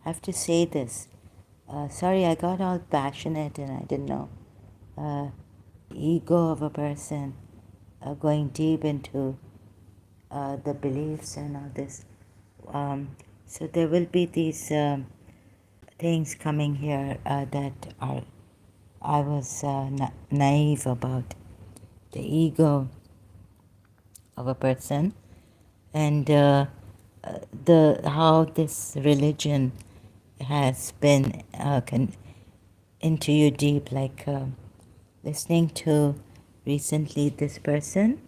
have to say this. Sorry, I got all passionate and I didn't know. Ego of a person, going deep into the beliefs and all this. So there will be these things coming here that are I was naive about the ego of a person and the how this religion has been into you deep, like listening to recently this person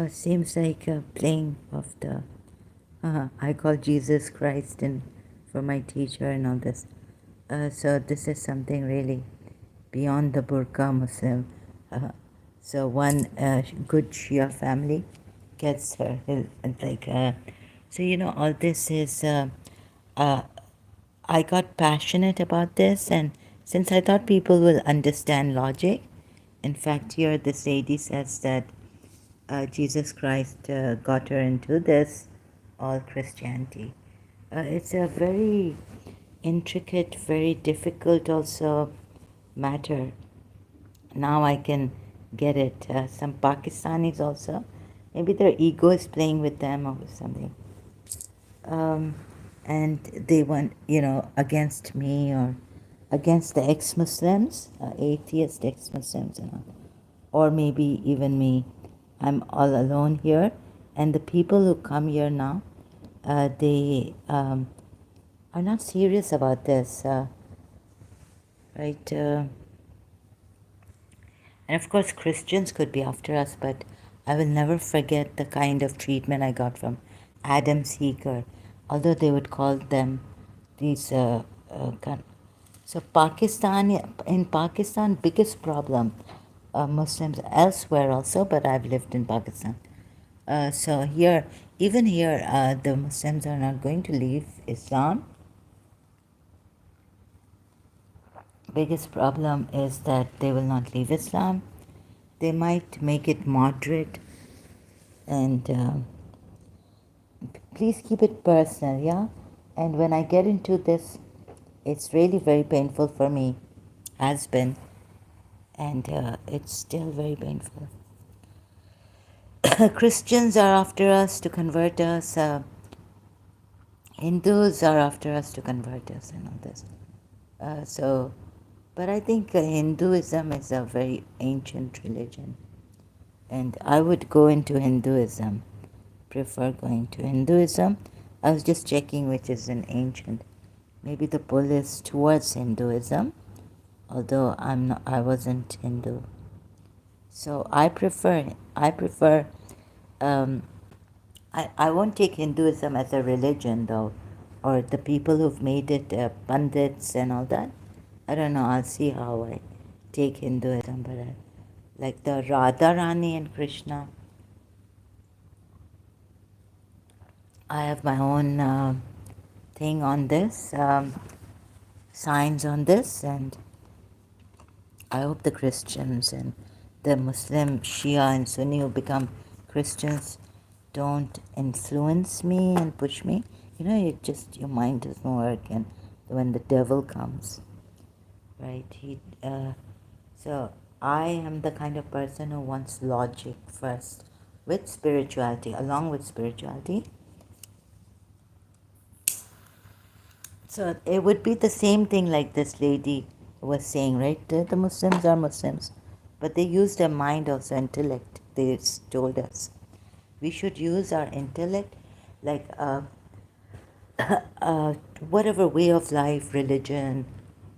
seems like playing of the I call Jesus Christ and for my teacher and all this. So this is something really beyond the burqa Muslim. So one good Shia family gets her like. So all this is. I got passionate about this, and since I thought people will understand logic, in fact, here this lady says that Jesus Christ got her into this, all Christianity. It's a very intricate, very difficult also matter. Now I can get it. Some Pakistanis also, maybe their ego is playing with them or something. And they want, against me or against the ex-Muslims, atheist ex-Muslims and all. Or maybe even me. I'm all alone here. And the people who come here now, they are not serious about this, right? And of course, Christians could be after us, but I will never forget the kind of treatment I got from Adam Seeker, although they would call them these. So in Pakistan, biggest problem, Muslims elsewhere also, but I've lived in Pakistan. So here, even here, the Muslims are not going to leave Islam. Biggest problem is that they will not leave Islam. They might make it moderate, and please keep it personal, yeah? And when I get into this, it's really very painful for me, has been, and it's still very painful. Christians are after us to convert us, Hindus are after us to convert us, and all this. But I think Hinduism is a very ancient religion, and I would go into Hinduism, prefer going to Hinduism. I was just checking which is an ancient. Maybe the pull is towards Hinduism, although I wasn't Hindu. So I prefer, I won't take Hinduism as a religion though, or the people who've made it pundits and all that. I don't know, I'll see how I take Hinduism, but like the Radharani and Krishna, I have my own thing on this, signs on this, and I hope the Christians and the Muslim Shia and Sunni who become Christians don't influence me and push me. Your mind doesn't work, and when the devil comes, right? So I am the kind of person who wants logic first, with spirituality, along with spirituality. So it would be the same thing like this lady was saying, right? The Muslims are Muslims, but they use their mind also, intellect. They told us we should use our intellect, like whatever way of life, religion.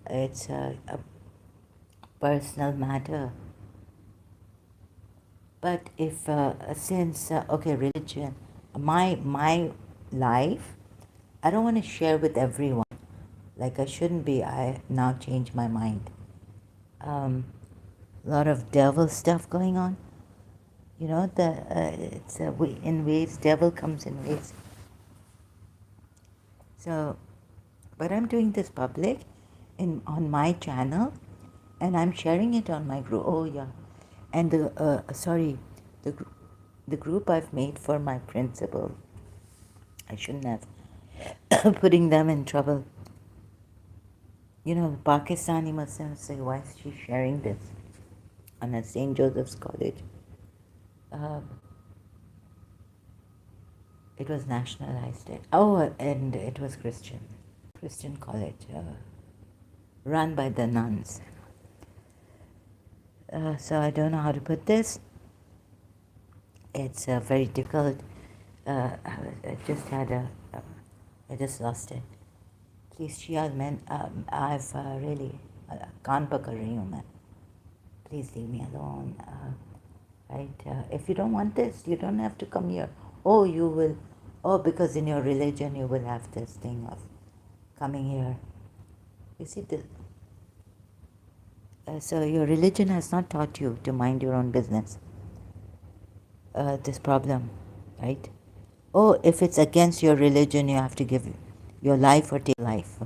It's a personal matter. But if since okay, religion, my life, I don't want to share with everyone. Like I shouldn't be. I now change my mind. A lot of devil stuff going on. It's in waves. Devil comes in waves. So, but I'm doing this public, on my channel, and I'm sharing it on my group. Oh yeah, and the group I've made for my principal. I shouldn't have. putting them in trouble. You know, Pakistani Muslims say, why is she sharing this on a St. Joseph's College? Um, it was nationalized. Oh, and it was Christian college, run by the nuns. So I don't know how to put this. It's very difficult. I just had I just lost it. Please, Shia, man, I've really can't pakad rahi hu main. Please leave me alone. Right? If you don't want this, you don't have to come here. Oh, you will. Oh, because in your religion you will have this thing of coming here. You see, so your religion has not taught you to mind your own business. This problem, right? Oh, if it's against your religion, you have to give your life or take life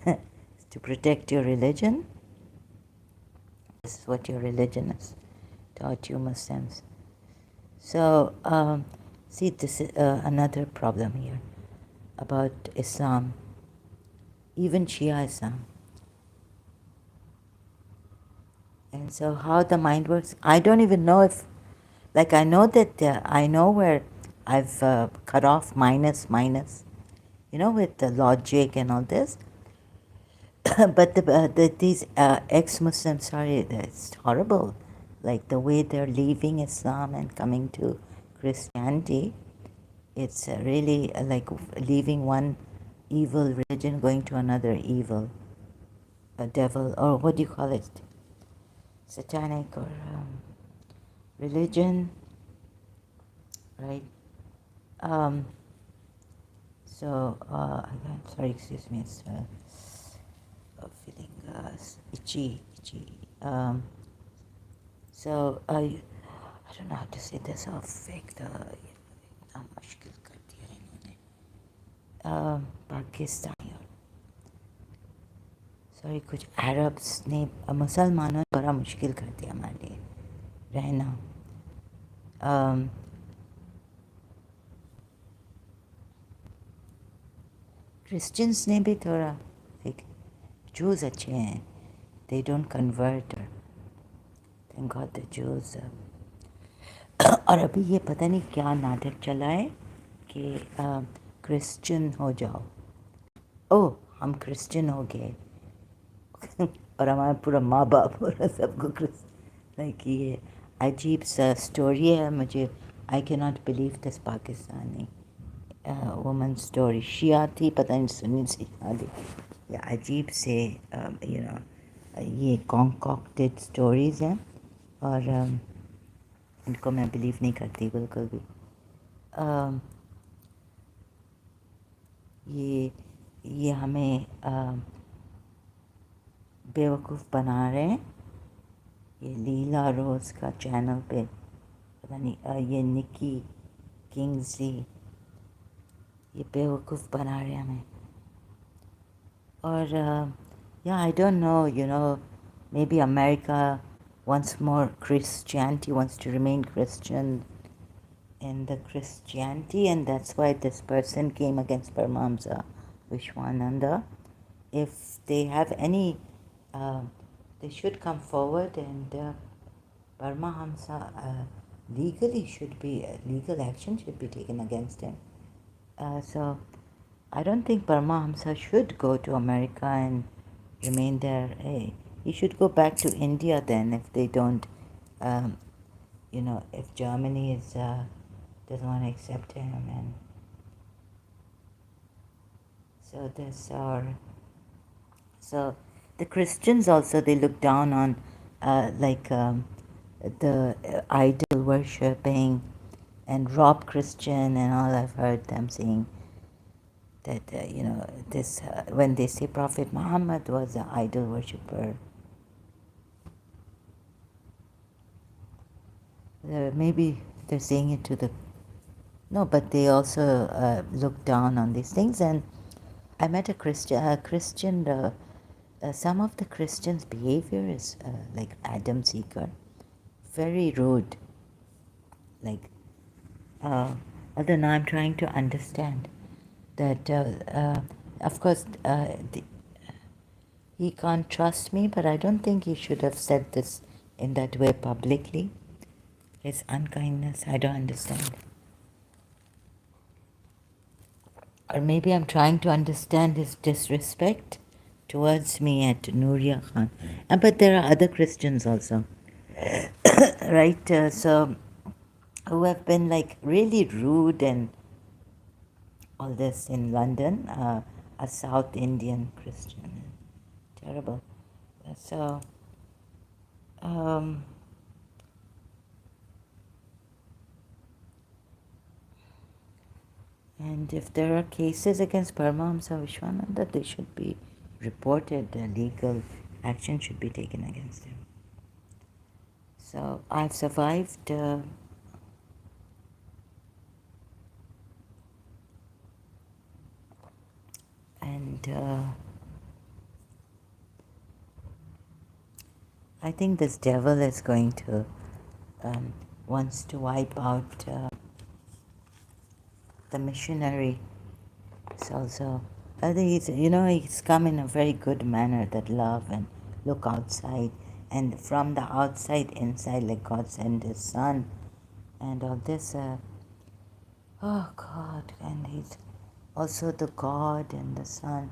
to protect your religion. This is what your religion has taught you, Muslims. So, see, this is another problem here about Islam, even Shia Islam. And so, how the mind works, I don't even know if, like, I know that I know where I've cut off minus, with the logic and all this. But these ex-Muslims, sorry, it's horrible. Like the way they're leaving Islam and coming to Christianity, it's really like leaving one evil religion, going to another evil, a devil, or what do you call it? Satanic or religion, right? Um, I'm sorry, excuse me, it's feeling itchy. I don't know how to say this. How fake the इतना मुश्किल कर दिया इन्होंने पाकिस्तानी और sorry कुछ Arabs ने मुसलमानों ने बड़ा मुश्किल कर दिया हमारे लिए रहना क्रिश्चियंस ने भी थोड़ा एक Jews अच्छे हैं they don't convert thank God the Jews और अभी ये पता नहीं क्या नाटक चला है कि क्रिश्चियन हो जाओ ओह हम क्रिश्चियन हो गए और हमारा पूरा माँ बाप और सबको लाइक ये अजीब सा स्टोरी है मुझे I can not believe this Pakistani woman story Shia थी पता नहीं सुन्नी सी शादी या अजीब से ये कॉन्कॉक्टेड स्टोरीज़ हैं और इनको मैं बिलीव नहीं करती बिल्कुल भी ये हमें बेवकूफ़ बना रहे हैं ये लीला रोज़ का चैनल पे पता नहीं ये निकी किंग्सली ये बेवकूफ़ बना रहे हैं हमें और या आई don't no may be America once more Christianity wants to remain Christian in the Christianity and that's why this person came against Paramahamsa Vishwananda. If they have any, they should come forward and Paramahamsa legally should be, legal action should be taken against him. So I don't think Paramahamsa should go to America and remain there. Hey, he should go back to India then if they don't, if Germany doesn't want to accept him. And so the Christians also, they look down on the idol worshipping and rob Christian and all. I've heard them saying that, this when they say Prophet Muhammad was an idol worshipper. Maybe they're saying it to no, but they also look down on these things. And I met a Christian, some of the Christians' behavior is like Adam Seeker, very rude. Like, although now I'm trying to understand. that, of course, he can't trust me, but I don't think he should have said this in that way publicly. His unkindness, I don't understand. Or maybe I'm trying to understand his disrespect towards me at Nuria Khan. But there are other Christians also, right? So, who have been like really rude and all this in London, a South Indian Christian. Terrible. So, um, and if there are cases against Paramahamsa Vishwananda, they should be reported. Legal action should be taken against him. So I've survived. And I think this devil is going to wants to wipe out the missionary. It's also, I think he's come in a very good manner, that love and look outside, and from the outside inside, like God sent His Son, and all this. Oh God, and He's also the God and the Son.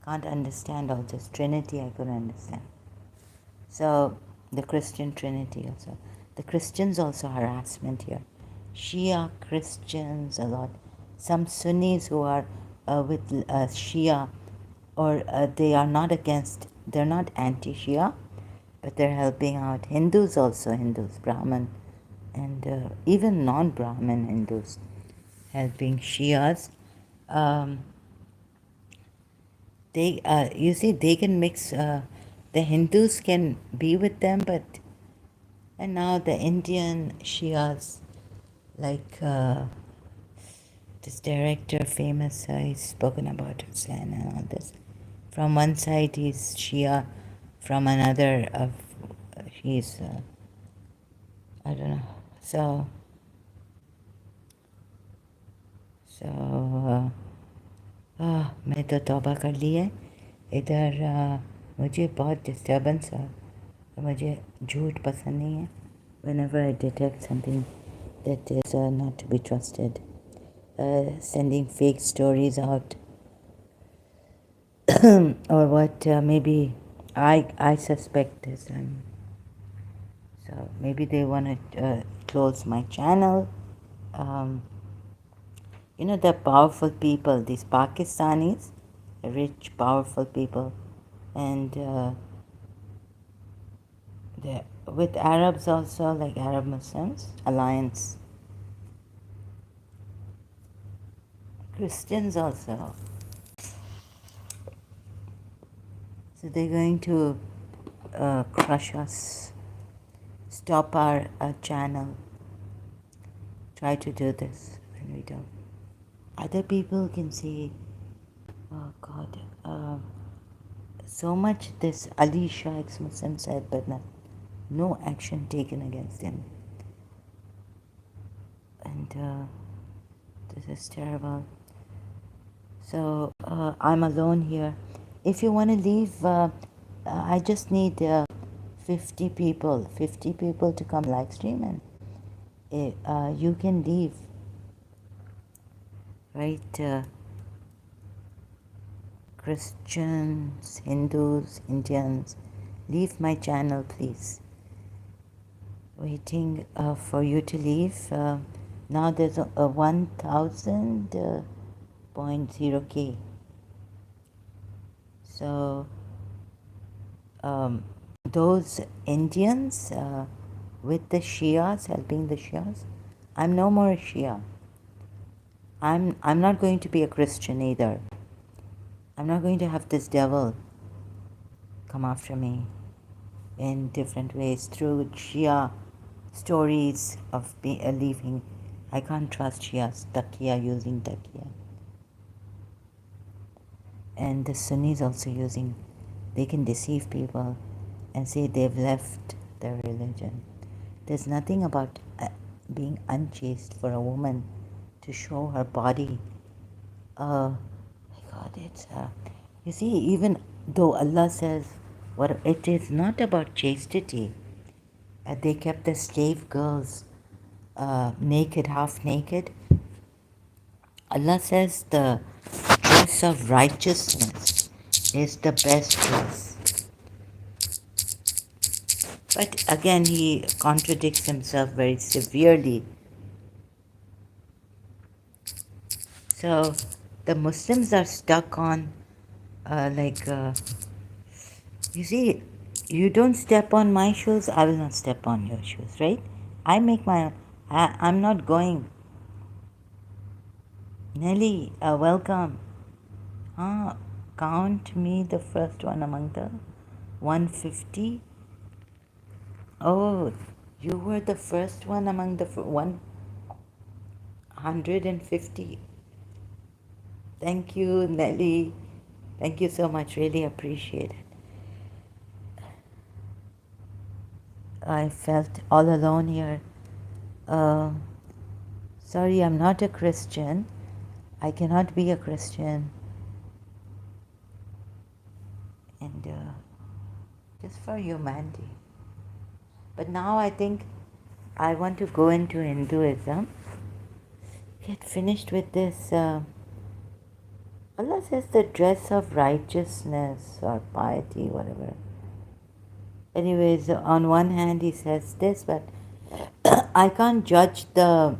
Can't understand all this Trinity. I couldn't understand. So the Christian Trinity also. The Christians also harassment here. Shia Christians a lot. Some Sunnis who are with Shia, or they are not against, they're not anti-Shia, but they're helping out Hindus also, Hindus, Brahmin, and even non-Brahmin Hindus helping Shias. Um, they, you see, they can mix. The Hindus can be with them, but and now the Indian Shias, like this director, famous, he's spoken about Hussain and all this. From one side he's Shia, from another of he's I don't know. So मैंने तो तौबा कर ली है इधर। मुझे बहुत disturbance है, मुझे झूठ पसंद नहीं है. Whenever I detect something that is not to be trusted, sending fake stories out, or what maybe I suspect this, so maybe they want to close my channel. Um, they're powerful people, these Pakistanis, rich, powerful people, and with Arabs also, like Arab Muslims alliance, Christians also. So they're going to crush us, stop our channel, try to do this when we don't. Other people can say, oh God, so much this Ali Shah ex-Muslim said, but no action taken against him. And this is terrible. So I'm alone here. If you want to leave, I just need 50 people to come live stream, and you can leave, right? Christians, Hindus, Indians, leave my channel, please. Waiting for you to leave. Now there's a 1,000.0K. So those Indians with the Shias, helping the Shias, I'm no more a Shia. I'm not going to be a Christian either. I'm not going to have this devil come after me in different ways through Shia stories of leaving. I can't trust Shias, taqiya, using taqiya. And the Sunnis also using, they can deceive people and say they've left their religion. There's nothing about being unchaste for a woman to show her body My God, it's you see, even though Allah says what it is not about chastity. They kept the slave girls naked, half naked. Allah says the dress of righteousness is the best dress. But again, he contradicts himself very severely. So the Muslims are stuck on, like, you see, you don't step on my shoes, I will not step on your shoes, right? I make my own. I'm not going. Nelly, welcome. Ah, count me the first one among the 150. Oh, you were the first one among the 150. Thank you, Nelly. Thank you so much. Really appreciate it. I felt all alone here. Uh, Sorry, I'm not a Christian. I cannot be a Christian. And just for humanity. But now I think I want to go into Hinduism. Get finished with this. Allah says the dress of righteousness or piety, whatever. Anyways, on one hand he says this, but I can't judge the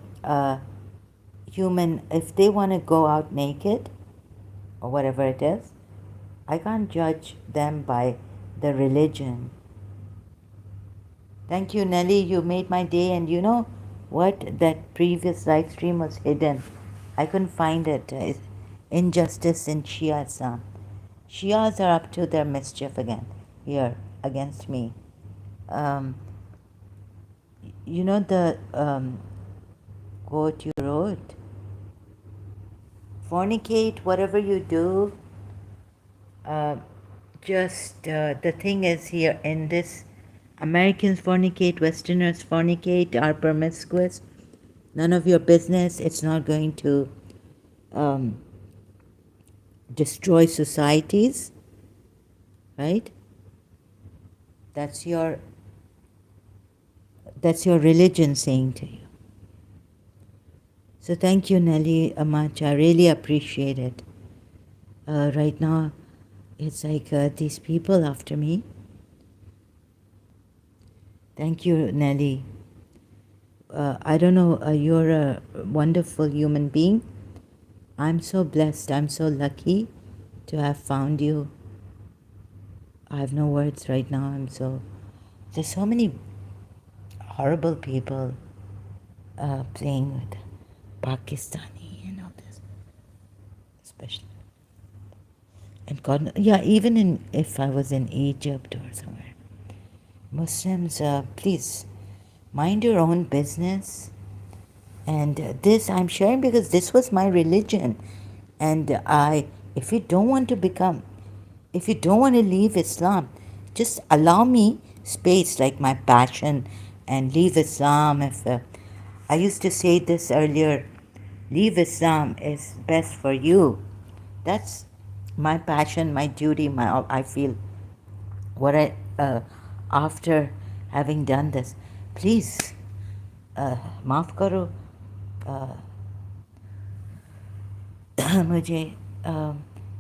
human if they want to go out naked or whatever it is. I can't judge them by the religion. Thank you, Nelly. You made my day. And you know what? That previous live stream was hidden. I couldn't find it. It's injustice in Shia Islam. Shias are up to their mischief again here against me. Um, you know the quote you wrote? Fornicate, whatever you do. Uh, just the thing is here in this, Americans fornicate, Westerners fornicate, are promiscuous. None of your business. It's not going to um, destroy societies, right? That's your religion saying to you. So thank you, Nelly, much. I really appreciate it. Right now, it's like these people after me. Thank you, Nelly. I don't know, you're a wonderful human being. I'm so blessed. I'm so lucky to have found you. I have no words right now. There's so many horrible people playing with Pakistani and all this, especially. And God, yeah, even if I was in Egypt or somewhere, Muslims, please mind your own business. And this I'm sharing because this was my religion. And if you don't want to leave Islam, just allow me space, like my passion, and leave Islam. If I used to say this earlier, leave Islam is best for you. That's my passion, my duty, I feel what I after having done this. Please, माफ करो मुझे.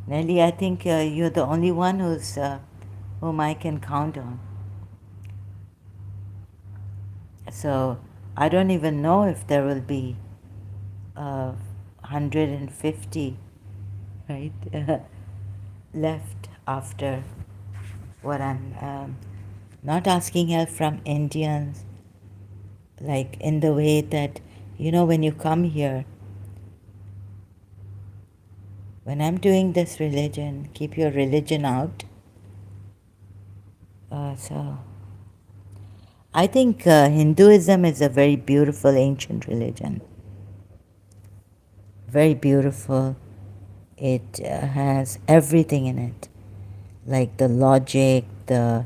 Nelly, I think you're the only one whom I can count on. So I don't even know if there will be 150, right, left after what I'm not asking help from Indians, like in the way that, when you come here, when I'm doing this religion, keep your religion out. So I think Hinduism is a very beautiful ancient religion. Very beautiful. It has everything in it, like the logic, the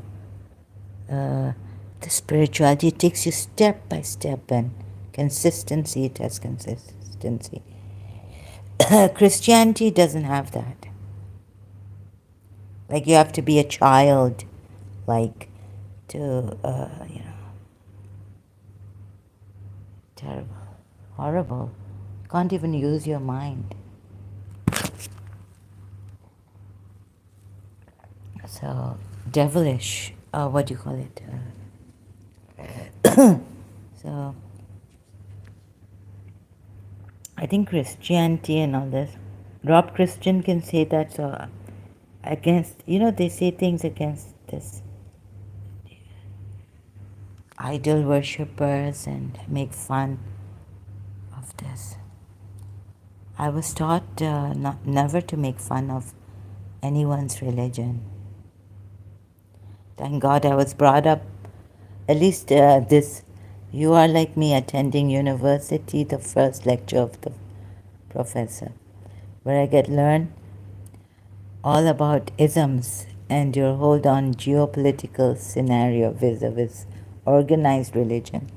spirituality. It takes you step by step, and consistency. It has consistency. Christianity doesn't have that. Like you have to be a child, like to, terrible, horrible. Can't even use your mind. So devilish. What do you call it? So I think Christianity and all this. Rob Christian can say that. So against, they say things against this idol worshippers and make fun of this. I was taught never to make fun of anyone's religion. Thank God I was brought up, at least this, you are like me attending university, the first lecture of the professor, where I get learn all about isms and your hold on geopolitical scenario vis-a-vis organized religion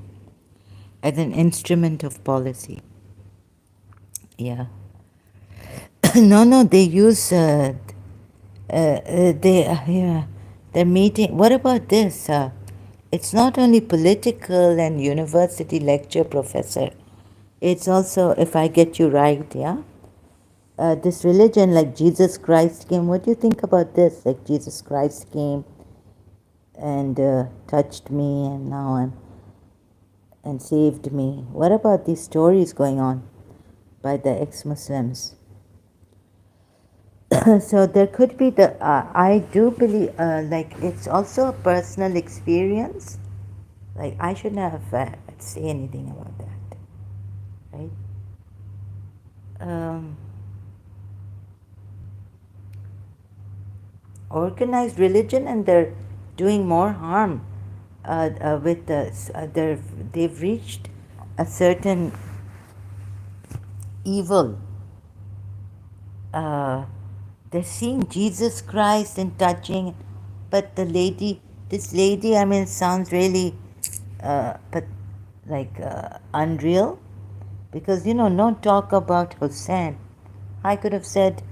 as an instrument of policy. Yeah. No, they use yeah, they're meeting. What about this? It's not only political and university lecture professor. It's also, if I get you right, yeah. This religion, like Jesus Christ came. What do you think about this? Like Jesus Christ came and touched me, and now I'm and saved me. What about these stories going on by the ex-Muslims? So there could be the, I do believe, like it's also a personal experience. Like I shouldn't have say anything about that, right? Um, Organized religion, and they're doing more harm with the, they've reached a certain evil. Uh, they're seeing Jesus Christ and touching, but this lady, I mean, it sounds really, but like unreal, because no talk about Hussein. I could have said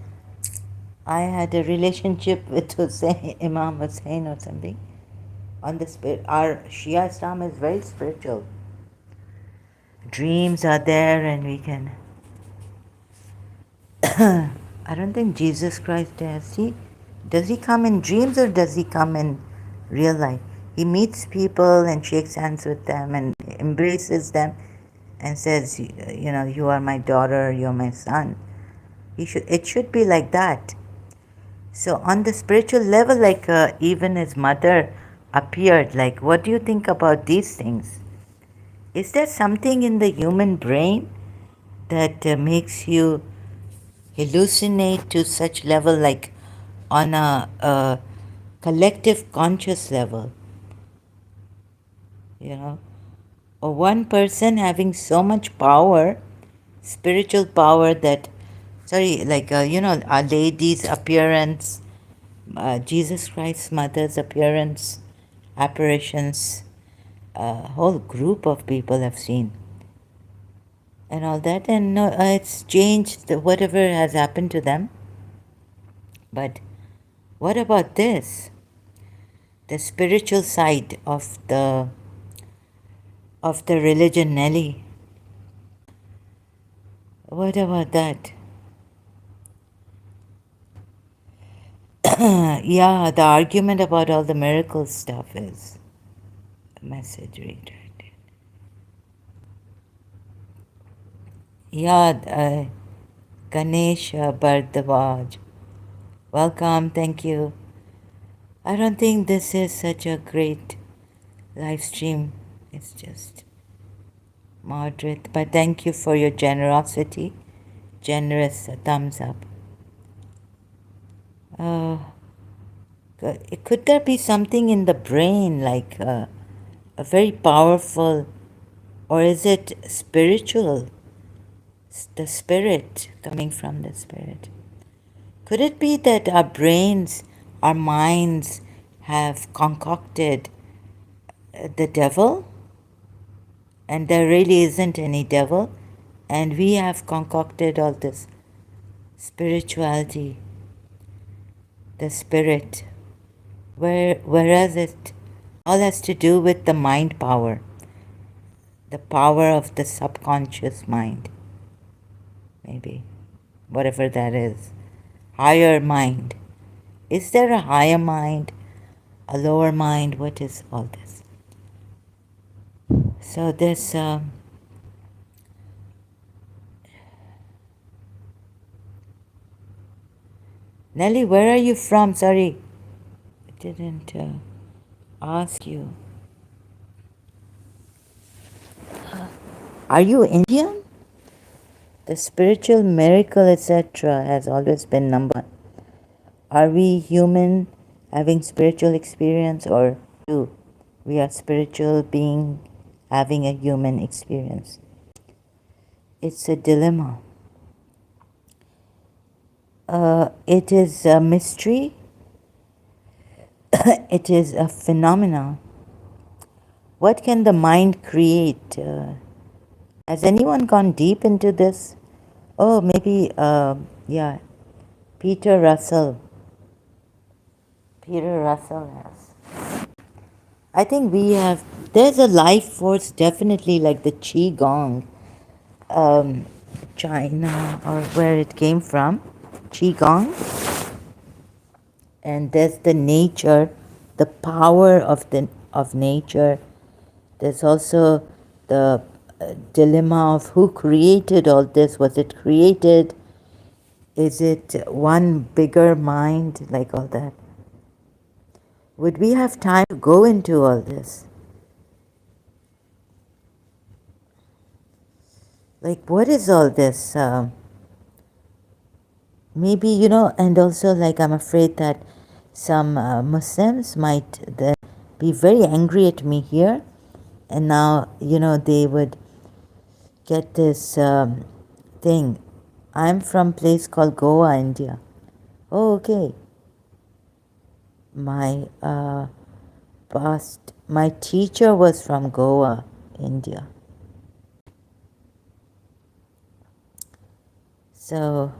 I had a relationship with Hussein, Imam Hussein or something. On the spirit, our Shia Islam is very spiritual. Dreams are there, and we can. I don't think Jesus Christ does he come in dreams or does he come in real life? He meets people and shakes hands with them and embraces them and says, you are my daughter, you're my son. It should be like that. So on the spiritual level, like even his mother appeared, like what do you think about these things? Is there something in the human brain that makes you hallucinate to such level, like on a collective conscious level, or one person having so much power, spiritual power, that, sorry, like, Our Lady's appearance, Jesus Christ's mother's appearance, apparitions, a whole group of people have seen and all that, and it's changed whatever has happened to them. But what about this? The spiritual side of the religion, Nelly. What about that? Yeah, the argument about all the miracle stuff is a message redirected. Yeah, Ganesh Bhardwaj. Welcome, thank you. I don't think this is such a great live stream. It's just moderate, but thank you for your generosity. Generous thumbs up. Could there be something in the brain, like a very powerful, or is it spiritual? The spirit, coming from the spirit. Could it be that our brains, our minds have concocted the devil, and there really isn't any devil, and we have concocted all this spirituality, the spirit, whereas it all has to do with the mind power, the power of the subconscious mind, maybe, whatever that is, higher mind. Is there a higher mind, a lower mind? What is all this? So this, Nelly, where are you from? Sorry, I didn't ask you. Are you Indian? The spiritual miracle, etc., has always been number one. Are we human having spiritual experience, or two, we are spiritual being having a human experience? It's a dilemma. It is a mystery. It is a phenomena. What can the mind create? Has anyone gone deep into this? Oh, maybe, yeah, Peter Russell. Peter Russell has. I think we have, there's a life force definitely like the Qi Gong, China or where it came from, Qi Gong. And there's the nature, the power of nature. There's also the dilemma of who created all this. Was it created? Is it one bigger mind? Like all that. Would we have time to go into all this? Like, what is all this? Maybe, and also, like, I'm afraid that some Muslims might then be very angry at me here, and now, they would get this thing. I'm from a place called Goa, India. Oh, okay. My teacher was from Goa, India. So,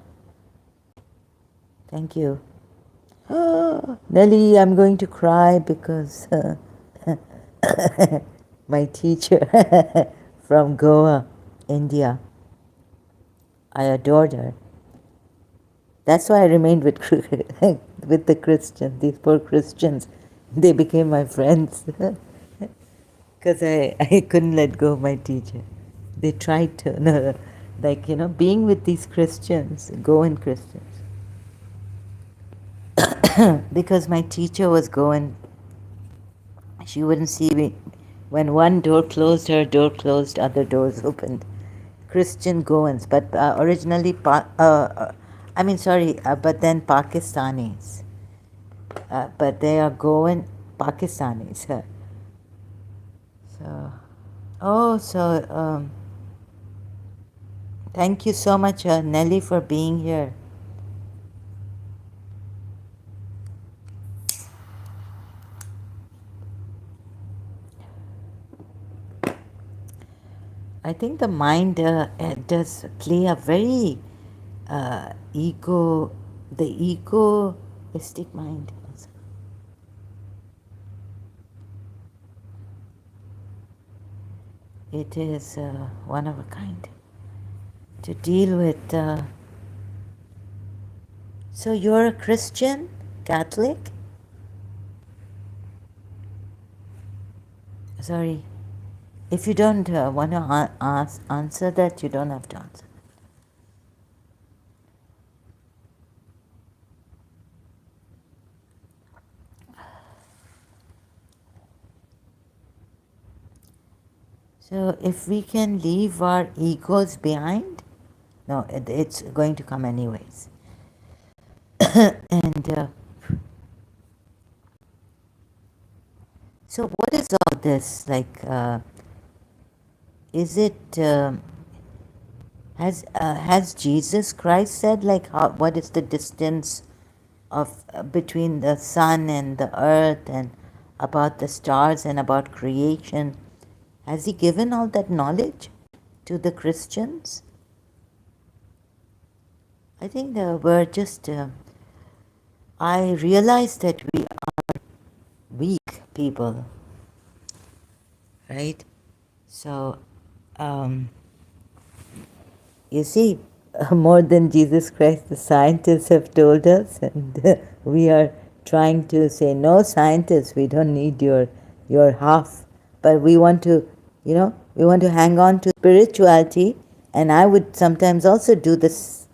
thank you. Nelly, I'm going to cry because my teacher from Goa, India, I adored her. That's why I remained with with the Christians, these poor Christians. They became my friends because I couldn't let go of my teacher. They tried to, no, like, being with these Christians, Goan Christians. Because my teacher was Goan, she wouldn't see me. When one door closed, her door closed, other doors opened. Christian Goans, but originally, but then Pakistanis. But they are Goan Pakistanis. So, thank you so much, Nelly, for being here. I think the mind does play a very the egoistic mind. It is one of a kind to deal with. So you're a Christian, Catholic? Sorry. If you don't want to answer that, you don't have to answer. So if we can leave our egos behind, no, it's going to come anyways. And so what is all this? Like, is it, has Jesus Christ said, like, what is the distance of between the sun and the earth, and about the stars and about creation? Has he given all that knowledge to the Christians? I think we're just, I realize that we are weak people, right? So, um, you see, more than Jesus Christ, the scientists have told us, and we are trying to say, no, scientists, we don't need your half, but we want to, we want to hang on to spirituality. And I would sometimes also do this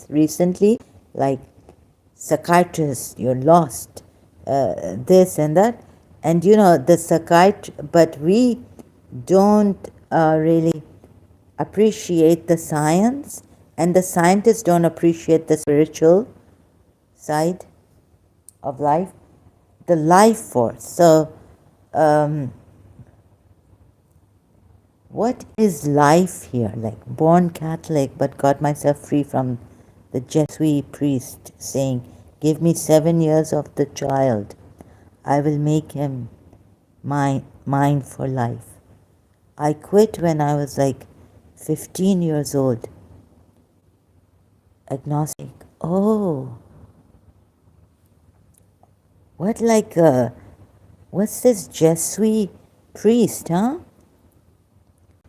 recently, like psychiatrist, you're lost, this and that. And the but we don't really appreciate the science, and the scientists don't appreciate the spiritual side of life, the life force. So, um, what is life here? Like, born Catholic, but got myself free from the Jesuit priest saying, "Give me 7 years of the child. I will make him mine for life." I quit when I was like 15 years old. Agnostic. Oh, what like what's this Jesuit priest, huh?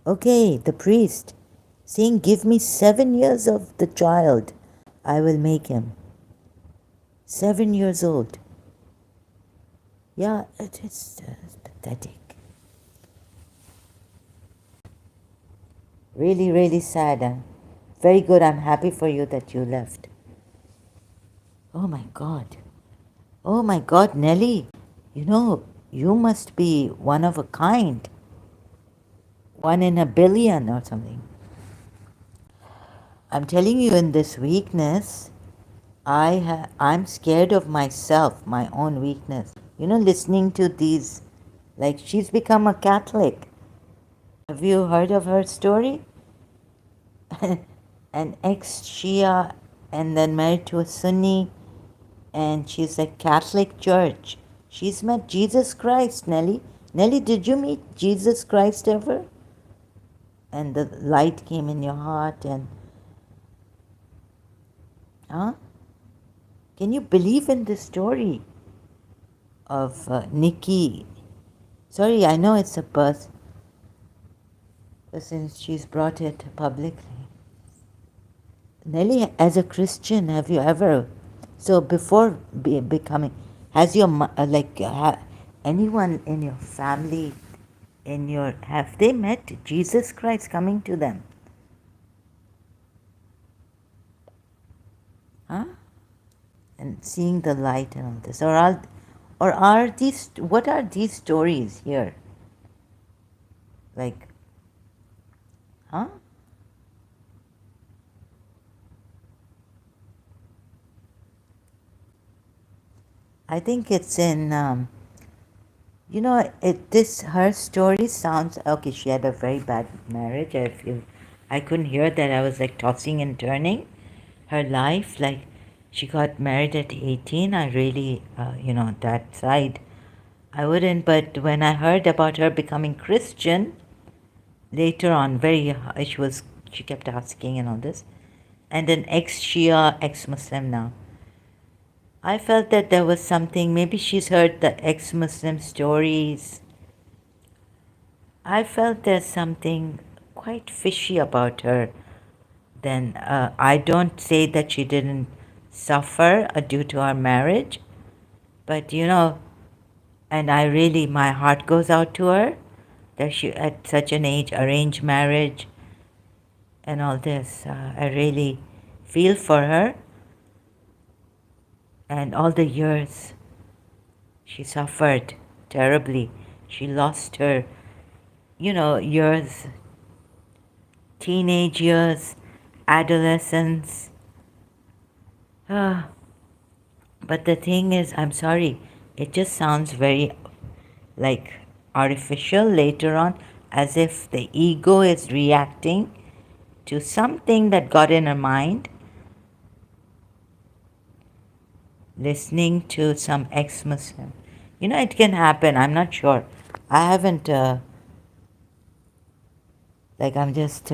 Okay, the priest saying, "Give me 7 years of the child. I will make him." 7 years old. Yeah, it's pathetic. Really, really sad. Very good. I'm happy for you that you left. Oh my God. Oh my God, Nelly. You must be one of a kind. 1 in a billion or something. I'm telling you, in this weakness, I'm scared of myself, my own weakness. Listening to these, like, she's become a Catholic. Have you heard of her story? An ex-Shia, and then married to a Sunni, and she's a Catholic church. She's met Jesus Christ, Nelly. Nelly, did you meet Jesus Christ ever? And the light came in your heart, and, huh? Can you believe in this story of Nikki? Sorry, I know it's a birth, but since she's brought it publicly. Nelly, as a Christian, have you ever, so before becoming, has your, anyone in your family, have they met Jesus Christ coming to them? Huh? And seeing the light and all this. Or are these, what are these stories here? Like, huh? I think it's in, her story sounds, okay, she had a very bad marriage. I couldn't hear that. I was like tossing and turning. Her life, like, she got married at 18. I really, that side, I wouldn't. But when I heard about her becoming Christian later on, she kept asking and all this. And then ex-Shia, ex-Muslim now. I felt that there was something, maybe she's heard the ex-Muslim stories. I felt there's something quite fishy about her. Then I don't say that she didn't suffer due to our marriage, but and my heart goes out to her that she, at such an age, arranged marriage and all this. I really feel for her, and all the years she suffered terribly. She lost her, years, teenage years, adolescence. Ah, but the thing is, I'm sorry, it just sounds very like artificial later on, as if the ego is reacting to something that got in her mind, listening to some ex-Muslim. It can happen. I'm not sure. I haven't, I'm just,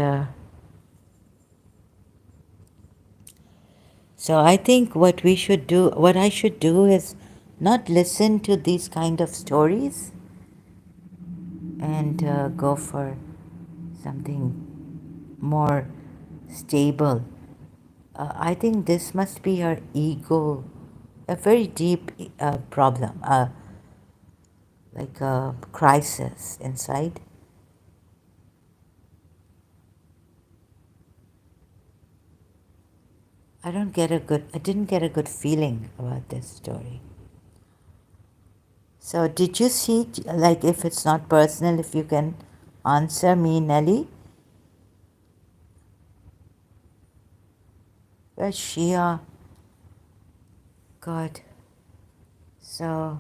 So I think what I should do is not listen to these kind of stories and go for something more stable. I think this must be her ego, a very deep problem, like a crisis inside. I didn't get a good feeling about this story. So did you see, like, if it's not personal, if you can answer me, Nelly? Well, Shia, God. So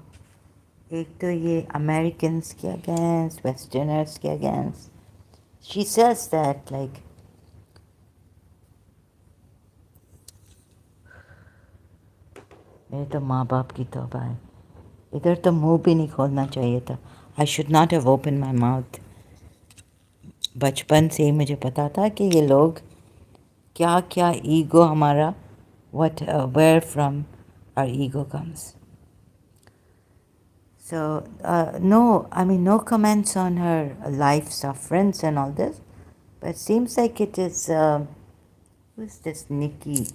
एक तो ये Americans के against, Westerners के against. She says that, like, मेरे तो माँ बाप की तौबा है. इधर तो मुंह भी नहीं खोलना चाहिए था. I should not have opened my mouth. बचपन से ही मुझे पता था कि ये लोग क्या क्या ego हमारा, where from our ego comes. So, no, I mean, no comments on her life sufferance and all this, but it seems like it is, who's this Nikki?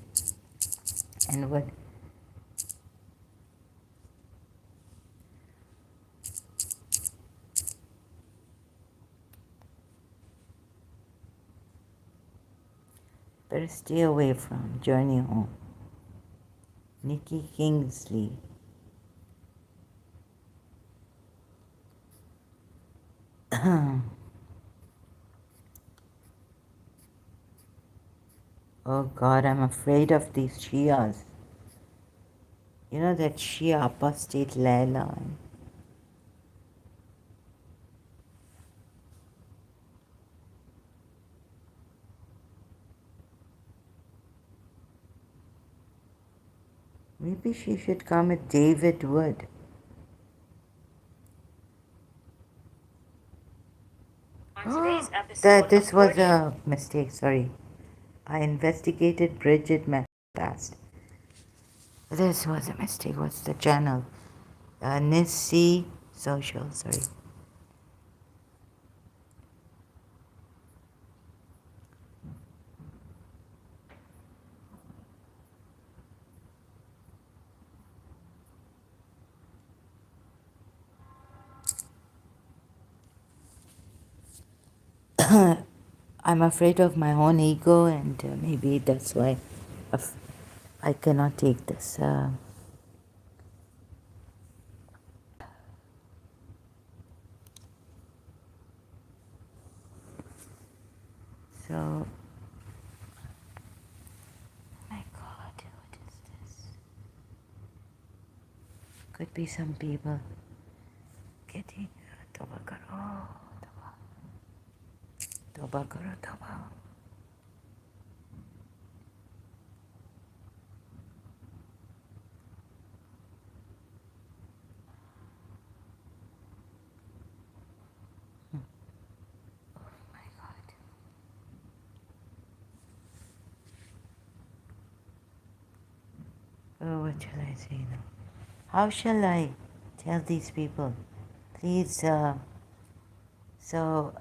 And what, better stay away from Journey Home. Nikki Kingsley. Oh God, I'm afraid of these Shias. You know that Shia apostate Layla. Maybe she should come with David Wood. This was a mistake, sorry. I investigated Bridget past. This was a mistake. What's the channel? Nissi Social, sorry. I'm afraid of my own ego, and maybe that's why I cannot take this. So, my God, what is this? Could be some people getting Toba karo, Toba karo, Toba. My God. Oh, what shall I say now? How shall I tell these people? Please, so,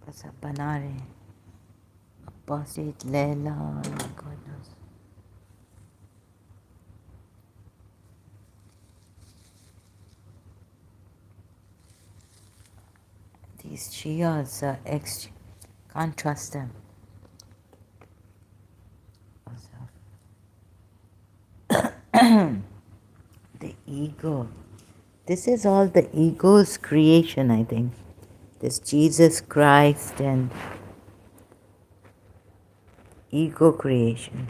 बस अब बना रहे हैं. Apostate Layla, oh my goodness. These Shias are can't trust them. The ego. This is all the ego's creation, I think. This Jesus Christ and ego creation.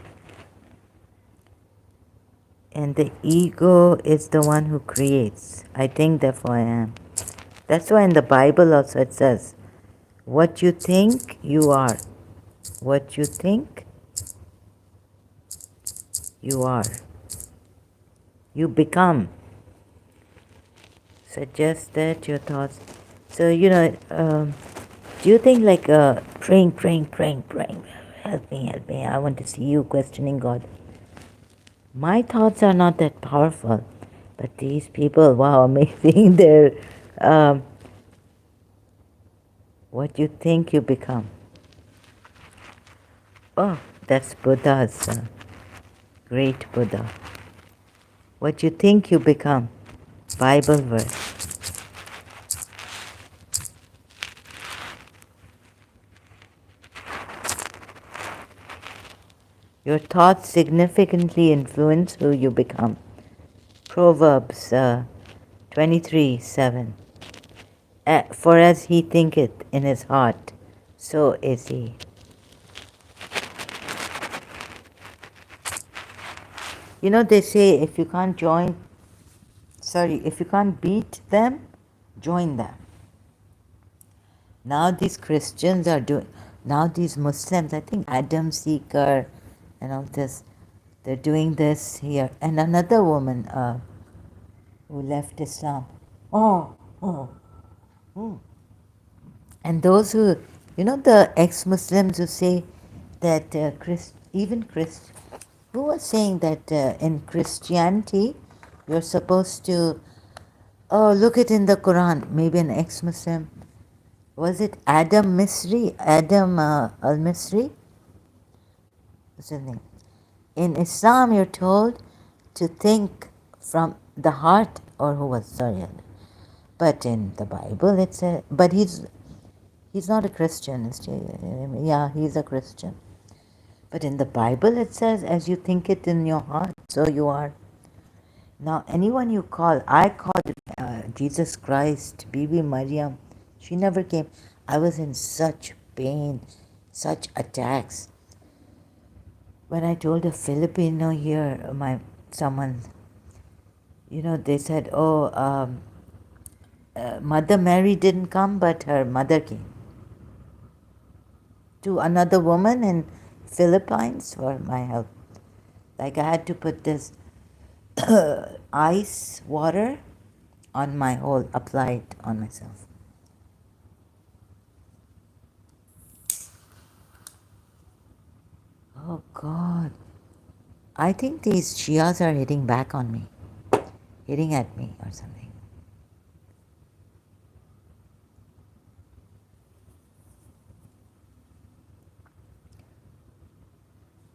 And the ego is the one who creates. I think, therefore I am. That's why in the Bible also it says, what you think, you are. What you think, you are. You become. Suggest that your thoughts. So, do you think like praying, help me, I want to see you questioning God. My thoughts are not that powerful, but these people, wow, amazing. They're what you think you become. Oh, that's Buddha's great Buddha. What you think you become. Bible verse. Your thoughts significantly influence who you become. Proverbs 23:7. For as he thinketh in his heart, so is he. They say if you can't beat them, join them. Now these Christians are doing, now these Muslims, I think Adam Seeker and all this, they're doing this here. And another woman who left Islam. Oh, oh, oh. And those who, the ex-Muslims who say that who was saying that in Christianity, you're supposed to, oh, look it in the Quran, maybe an ex-Muslim. Was it Adam Misri? Adam al-Misri? What's his name? In Islam, you're told to think from the heart, or who was, sorry. But in the Bible, but he's not a Christian. Yeah, he's a Christian. But in the Bible, it says, as you think it in your heart, so you are. Now, anyone you call, I called Jesus Christ, Bibi Maryam. She never came. I was in such pain, such attacks. When I told a Filipino here, someone, they said, oh, Mother Mary didn't come, but her mother came. To another woman in Philippines for my help. Like I had to put this ice water on my hole, apply it on myself. Oh God. I think these Shias are hitting back on me. Hitting at me or something.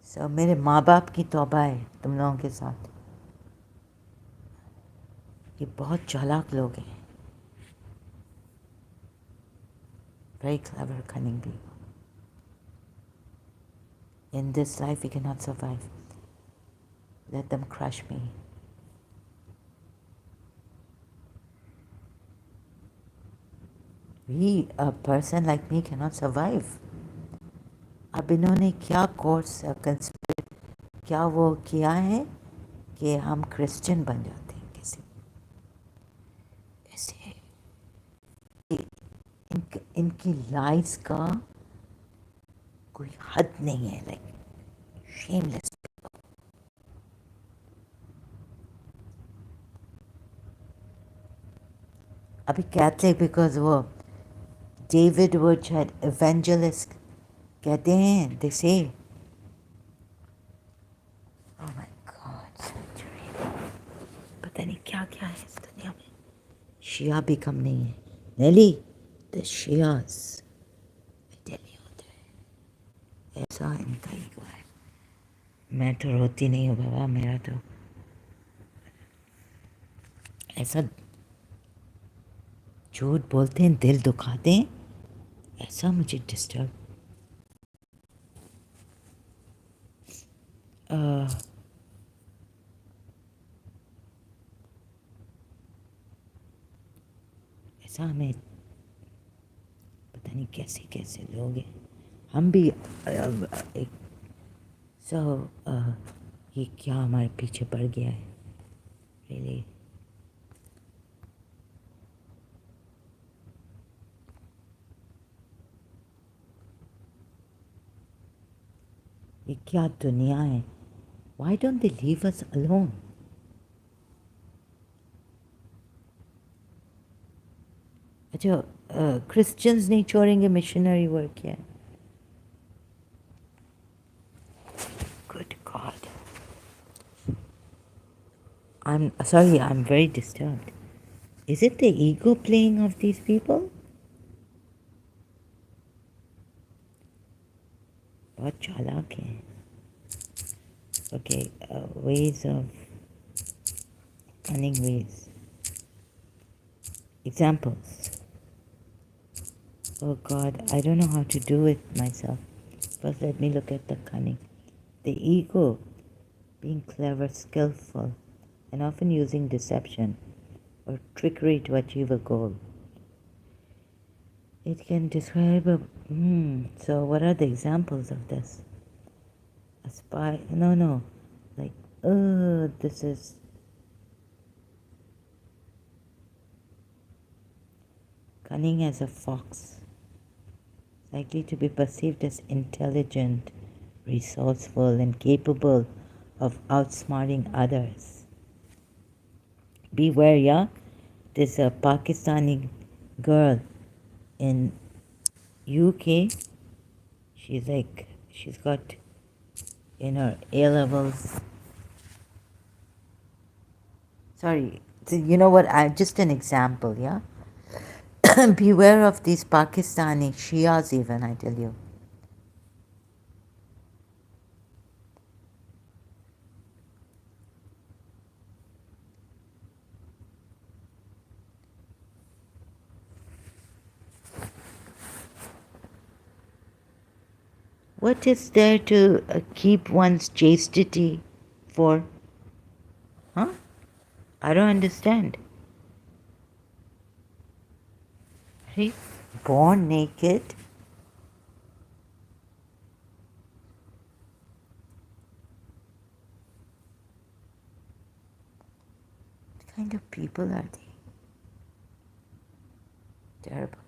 So मेरे माँ बाप की तौबा है तुम लोगों के साथ. ये बहुत चालाक लोग हैं. Very clever, cunning people. In this life we cannot survive. Let them crush me. A person like me cannot survive. अब इन्होंने क्या कोर्स क्या वो किया है कि हम क्रिश्चियन बन जाते हैं कैसे ऐसे इनकी लाइफ का कोई हद नहीं है. Like shameless. अभी कैथलिक बिकॉज वो डेविड वुड शायद एवेंजलिस्ट कहते हैं. दे से ओह माय गॉड सेंचुरी. पता नहीं क्या क्या है इस दुनिया में. शिया भी कम नहीं है. नेली द शियास ऐसा इनका ही है. मैं तो रोती नहीं हूँ बाबा. मेरा तो ऐसा झूठ बोलते हैं, दिल दुखाते हैं, ऐसा मुझे डिस्टर्ब. ऐसा हमें पता नहीं कैसे कैसे लोग हैं. हम भी एक ये क्या हमारे पीछे पड़ गया है. रियली ये क्या दुनिया है. Why don't they leave us alone? अच्छा Christians नहीं छोड़ेंगे missionary work है. Good God. I'm sorry, I'm very disturbed. Is it the ego playing of these people? बहुत चालाक हैं. Okay, ways of cunning ways. Examples. Oh God, I don't know how to do it myself. First, let me look at the cunning. The ego, being clever, skillful, and often using deception or trickery to achieve a goal. It can describe a... so what are the examples of this? A spy... No. Like, this is... Cunning as a fox. Likely to be perceived as intelligent, resourceful, and capable of outsmarting others. Beware, yeah? There's a Pakistani girl in UK. She's got in her A-levels. Sorry, you know what? Just an example, yeah? Beware of these Pakistani Shias even, I tell you. What is there to keep one's chastity for? Huh? I don't understand. Right? Born naked? What kind of people are they? Terrible.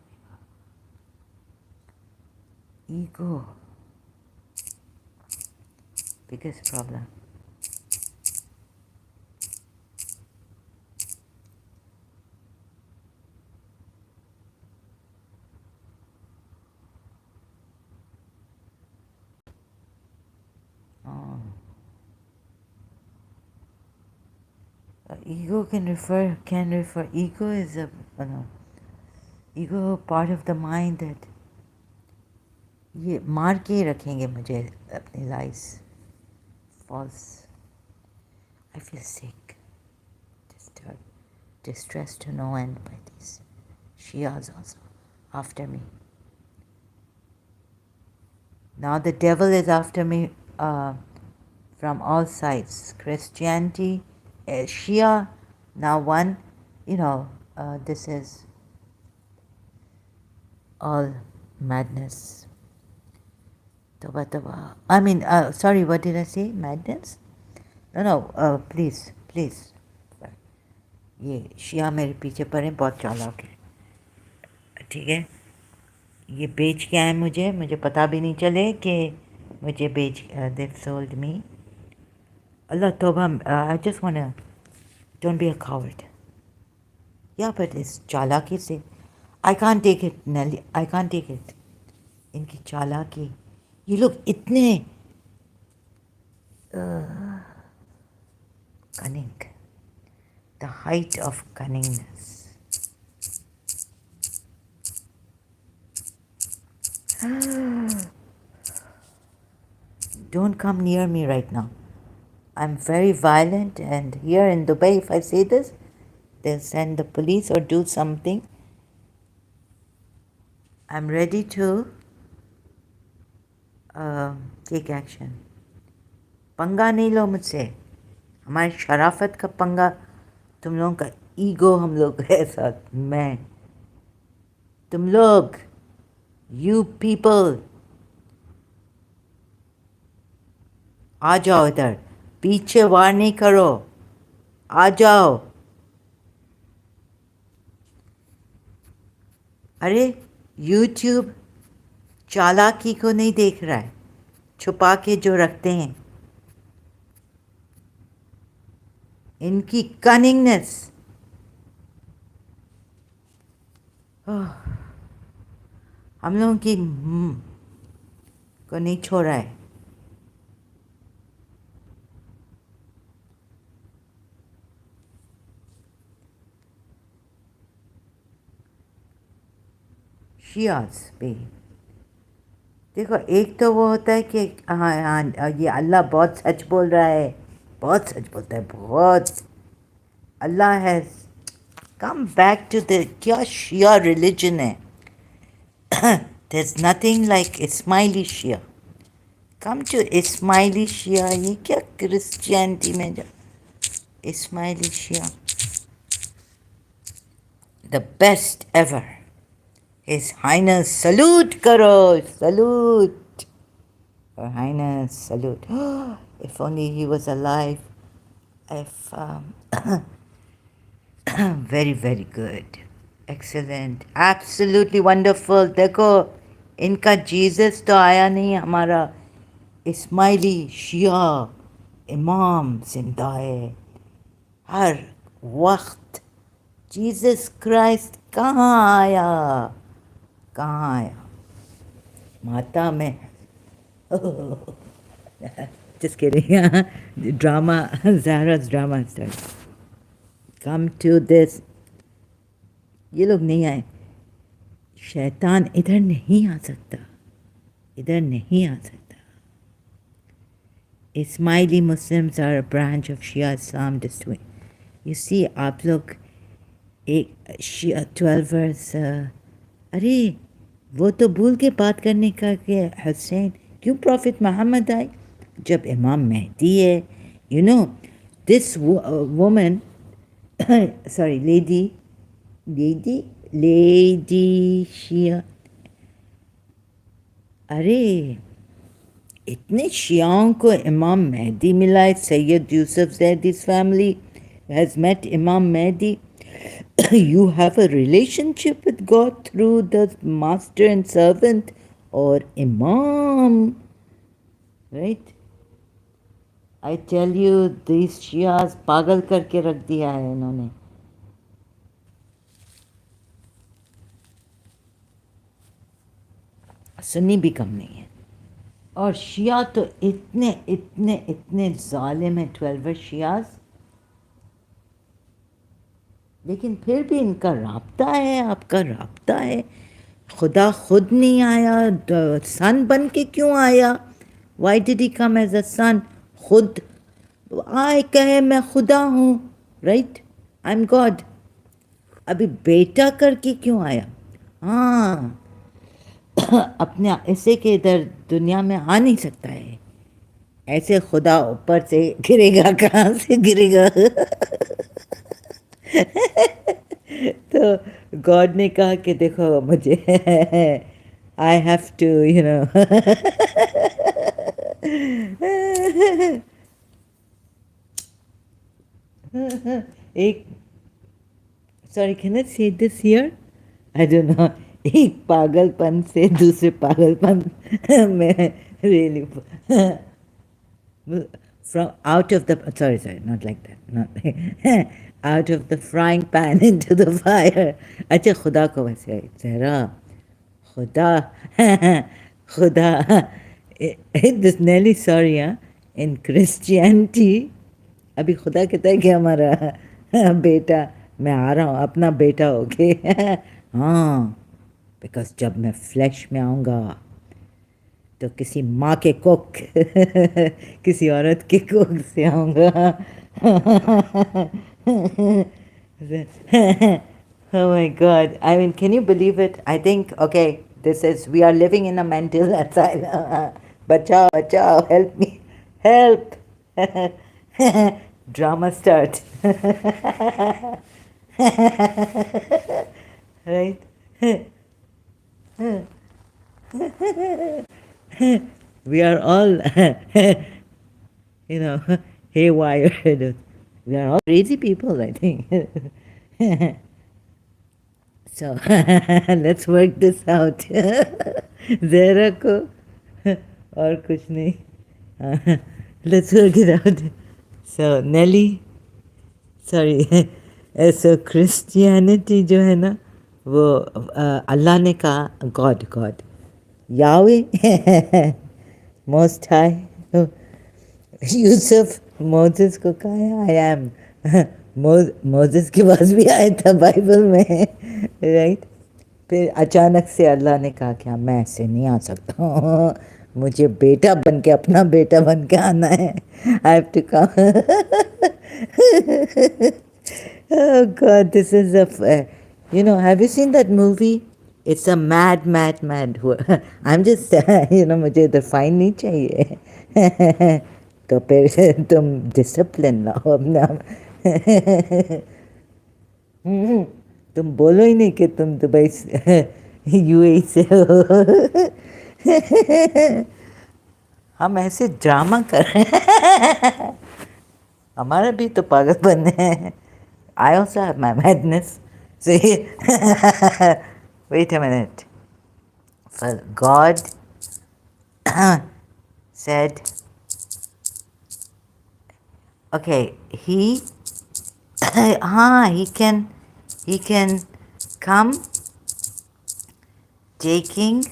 Ego. Biggest problem. Oh. Ego can refer. Ego is ego part of the mind that ये मार के ही रखेंगे मुझे अपनी lies. False. I feel sick, disturbed, distressed to no end by these Shias also after me. Now the devil is after me from all sides. Christianity, Shia, now one, this is all madness. Toba. I mean, sorry, what did I say? Madness? No, please. ये शिया मेरे पीछे पड़े, बहुत चालाक है. ठीक है, ये बेच के आए मुझे पता भी नहीं चले कि मुझे they've sold me. Allah Toba, I just wanna, don't be a coward. Yeah, but it's चालाकी से. I can't take it, Nelly. I can't take it. इनकी चालाकी. ये लोग इतने cunning. The height of cunningness. Don't come near me right now. I'm very violent, and here in Dubai, if I say this, they'll send the police or do something. I'm ready to take action. पंगा नहीं लो मुझसे. हमारी शराफत का पंगा, तुम लोगों का ego हम लोग है साथ. मैं, तुम लोग, you people, आ जाओ इधर. पीछे वार नहीं करो, आ जाओ. अरे YouTube चालाकी को नहीं देख रहा है, छुपा के जो रखते हैं, इनकी कनिंगनेस. हम लोगों की को नहीं छोड़ा है। शियाज भी देखो, एक तो वो होता है कि हाँ हाँ ये अल्लाह बहुत सच बोल रहा है, बहुत सच बोलता है, बहुत। अल्लाह है कम बैक टू द क्या शिया रिलीजन है। there's nothing like Ismaili Shia. Come to Ismaili Shia. ये क्या क्रिश्चियनिटी में जो Ismaili Shia the best ever. His highness salute करो, salute. Her Highness, salute. If only he was alive. If very very good, excellent, absolutely wonderful. देखो इनका Jesus तो आया नहीं, हमारा इस्माइली शिया इमाम जिंदा है हर वक्त। जीसस क्राइस्ट कहाँ आया, कहाँ आया? माता में just kidding. Drama, Zahra's drama starts. Come to this. ये लोग नहीं आए, शैतान इधर नहीं आ सकता, इधर नहीं आ सकता। Ismaili Muslims are a branch of Shia Islam. You see, आप लोग एक Shia 12 verse अरे वो तो भूल के बात करने का कि हुसैन क्यों प्रॉफिट मोहम्मद आए जब इमाम मेहदी है। You know this woman sorry lady Shia. अरे इतने शियाओं को इमाम मेहदी मिला है। Syed Yusuf ज़ैदी's family has met Imam Mehdi. You have a relationship with God through the master and servant or Imam, right? I tell you, these Shias पागल करके रख दिया है इन्होंने। सुन्नी भी कम नहीं है, और शिया तो इतने इतने इतने जालिम है 12 शियाज। लेकिन फिर भी इनका राब्ता है, आपका राब्ता है। खुदा खुद नहीं आया, सन बन के क्यों आया? Why did he come as a son? खुद आए कहे मैं खुदा हूँ, राइट, आई एम गॉड। अभी बेटा करके क्यों आया? हाँ अपने ऐसे के इधर दुनिया में आ नहीं सकता है। ऐसे खुदा ऊपर से गिरेगा, कहाँ से गिरेगा? तो गॉड ने कहा कि देखो मुझे I have to you know एक sorry can I say this here? I don't know. एक पागलपन से दूसरे पागलपन में really from out of the sorry not like that, not out of the frying pan into the fire. अच्छा खुदा को वैसे जरा खुदा खुदा this Nelly sorry in Christianity अभी खुदा कहता है कि हमारा बेटा मैं आ रहा हूँ, अपना बेटा हो के हाँ, बिकॉज जब मैं फ्लैश में आऊँगा तो किसी माँ के कोख किसी औरत के कोख से आऊँगा। Oh my God. I mean, can you believe it? I think, okay, this is, we are living in a mental asylum. Bachao, bachao, help me. Help. Drama start. Right? We are all, you know, haywire. We are all crazy people, I think. So, let's work this out. Zara ko और कुछ नहीं. Let's work it out. So, Nelly, sorry. So, Christianity जो है ना, वो अल्लाह ने कहा, God God यावे मोस्ट हाई यूसुफ मोसेस को कहा है आई एम। मोसेस के पास भी आया था बाइबल में, राइट। फिर अचानक से अल्लाह ने कहा कि हाँ, मैं ऐसे नहीं आ सकता हूँ, मुझे बेटा बन के, अपना बेटा बन के आना है। I have to come. Oh God, this is have you seen that movie? It's a mad, mad, mad. I'm just, मुझे इधर फाइन नहीं चाहिए। तो फिर तुम डिसिप्लिन लाओ अपना। तुम बोलो ही नहीं कि तुम दुबई से, यूएई से हो। हम ऐसे ड्रामा कर रहे हैं, हमारा भी तो पागलपन है। I also have my madness. See, wait a minute. For God said, okay, he can come taking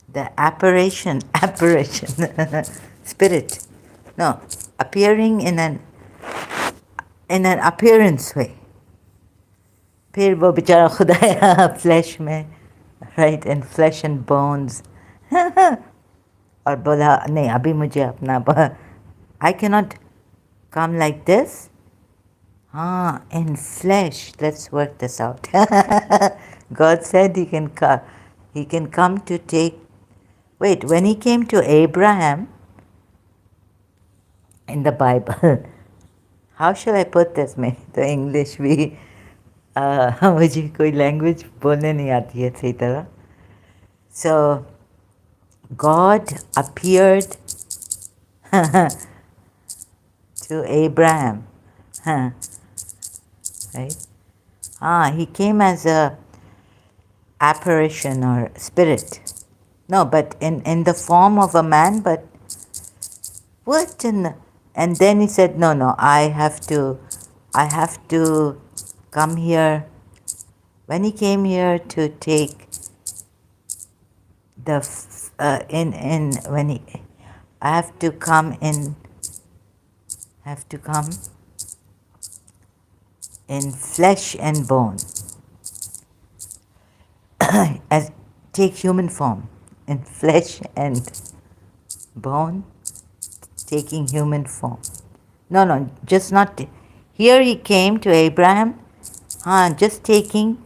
the apparition, spirit, no, appearing in an appearance way. फिर वो बेचारा खुदाया फ्लैश में, right, in flesh and bones, और बोला नहीं, अभी मुझे अपना, I can not come like this, हाँ, in flesh, let's work this out. God said he can come to take, wait, when he came to Abraham in the Bible, how shall I put this? मैं तो English भी मुझे कोई language बोलने नहीं आती है सही तरह. So God appeared to Abraham, right? He came as a apparition or spirit. No, but in the form of a man, but what in the, and then he said, no, I have to come here. When he came here to take the when he, I have to come in flesh and bone, as take human form in flesh and bone, taking human form. No, just not here. He came to Abraham, just taking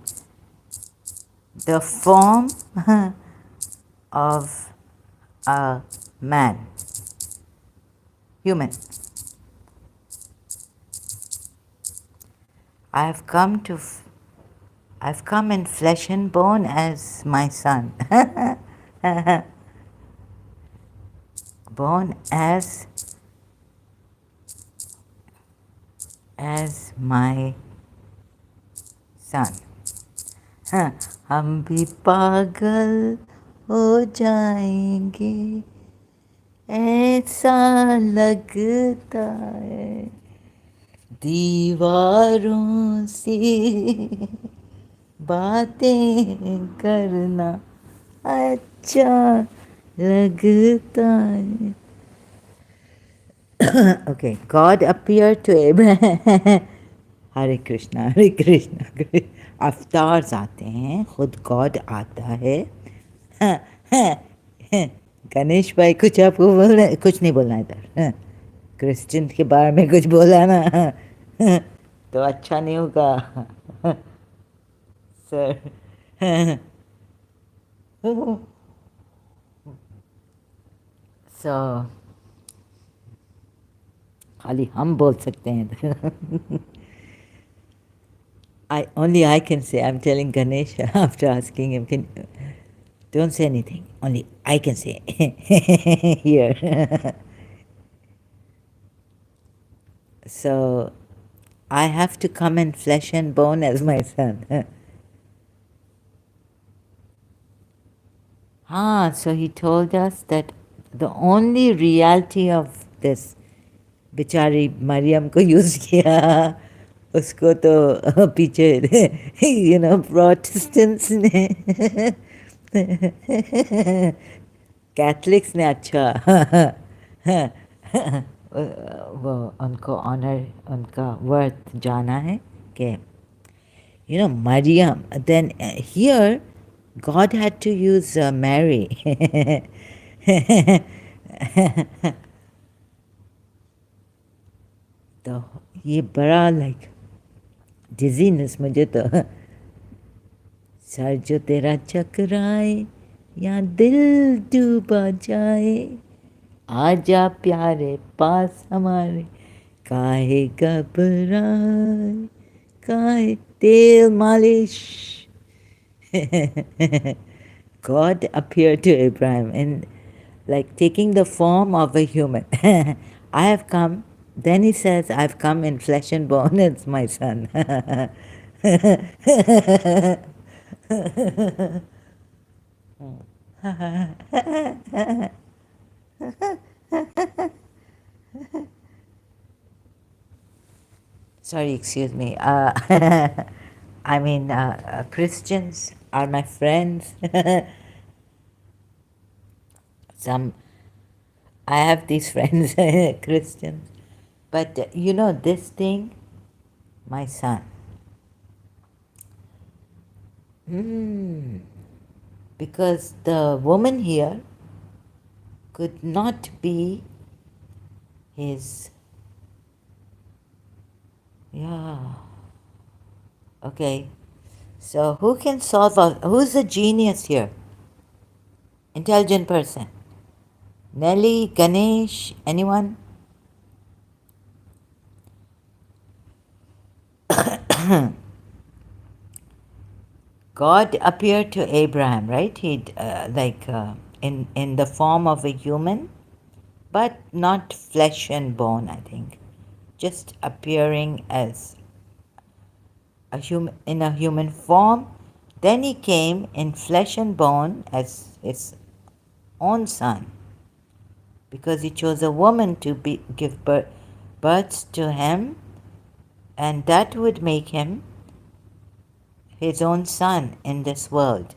the form of a man, human. I've come in flesh and bone as my son. Born as my son. हम भी पागल हो जाएंगे, ऐसा लगता है दीवारों से बातें करना अच्छा लगता है. Okay, God appeared to Abraham. Hare Krishna Hare Krishna. Avatars आते हैं, खुद गॉड आता है. गणेश भाई कुछ आपको बोलना, कुछ नहीं बोलना इधर. क्रिश्चियन के बारे में कुछ बोला ना तो अच्छा नहीं होगा सर. सो खाली हम बोल सकते हैं. I can say, I'm telling Ganesh after asking him, don't say anything, only I can say here. So I have to come in flesh and bone as my son. So he told us that the only reality of this, बेचारी मरियम को use किया, उसको तो पीछे Protestants ने Catholics ने अच्छा वो उनको ऑनर उनका वर्थ जाना है कि Maryam. Then here, God had to use Mary. तो ये बड़ा लाइक डिजीनेस मुझे तो सर जो तेरा चकराए या दिल डूबा जाए आजा प्यारे पास हमारे काहे घबराए काहे तेल मालिश God appeared to Abraham in like taking the form of a human. I have come, then he says, I've come in flesh and bone, it's my son. Sorry, excuse me. I mean, Christians are my friends. Some I have these friends, Christians. But this thing, my son. Because the woman here could not be his. Yeah. Okay. So who can solve who's the genius here? Intelligent person. Nelly, Ganesh, anyone? God appeared to Abraham, right? He in the form of a human, but not flesh and bone. I think, just appearing as in a human form. Then he came in flesh and bone as his own son, because he chose a woman to give birth to him, and that would make him his own son in this world,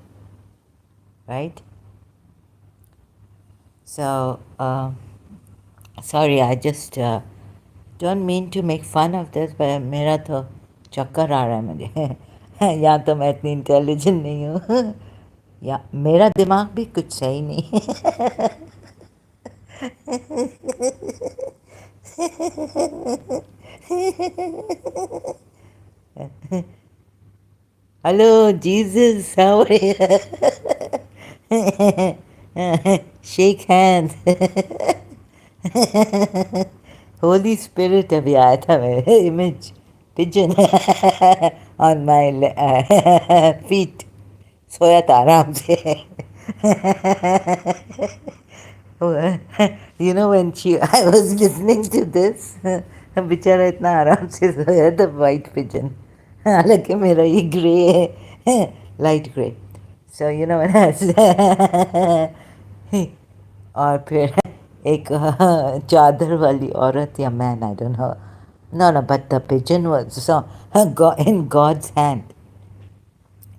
right? So, sorry, I just don't mean to make fun of this, but मेरा तो चक्कर आ रहा है मुझे या तो मैं इतनी इंटेलिजेंट नहीं हूँ या मेरा दिमाग भी कुछ सही नहीं Hello, Jesus, how are you? Shake hands. Holy Spirit अभी आया था मेरे image pigeon on my feet. सोया था आराम से. When I was listening to this, बेचारा इतना आराम से सोया था white pigeon. हालांकि मेरा ये ग्रे है, light gray. So when I was और फिर एक चादर वाली औरत या man I don't no no but the pigeon was so in God's hand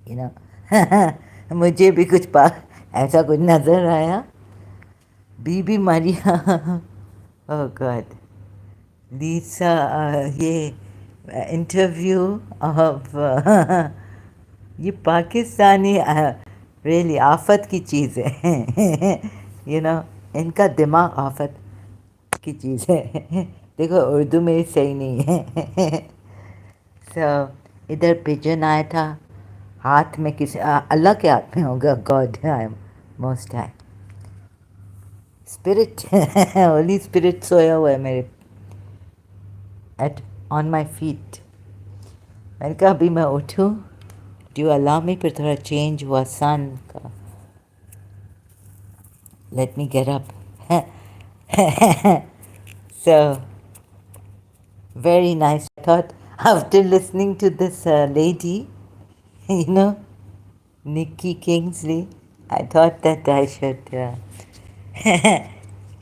you know मुझे भी कुछ ऐसा कुछ नजर आया बीबी मरिया ओह गॉड लीसा ये इंटरव्यू ऑफ ये पाकिस्तानी रियली आफत की चीज़ है इनका दिमाग आफत की चीज़ है देखो उर्दू में सही नहीं है so, इधर पिजन आया था हाथ में किसी अल्लाह के हाथ में होगा god I am most high spirit holy spirit सोया हुआ है मेरे एट ऑन माई फीट मैंने कहा अभी मैं उठूँ डू अलाउ मी फिर थोड़ा चेंज हुआ सन का let me get up. So, very nice. I thought after listening to this lady, Nikki Kingsley, I thought that I should.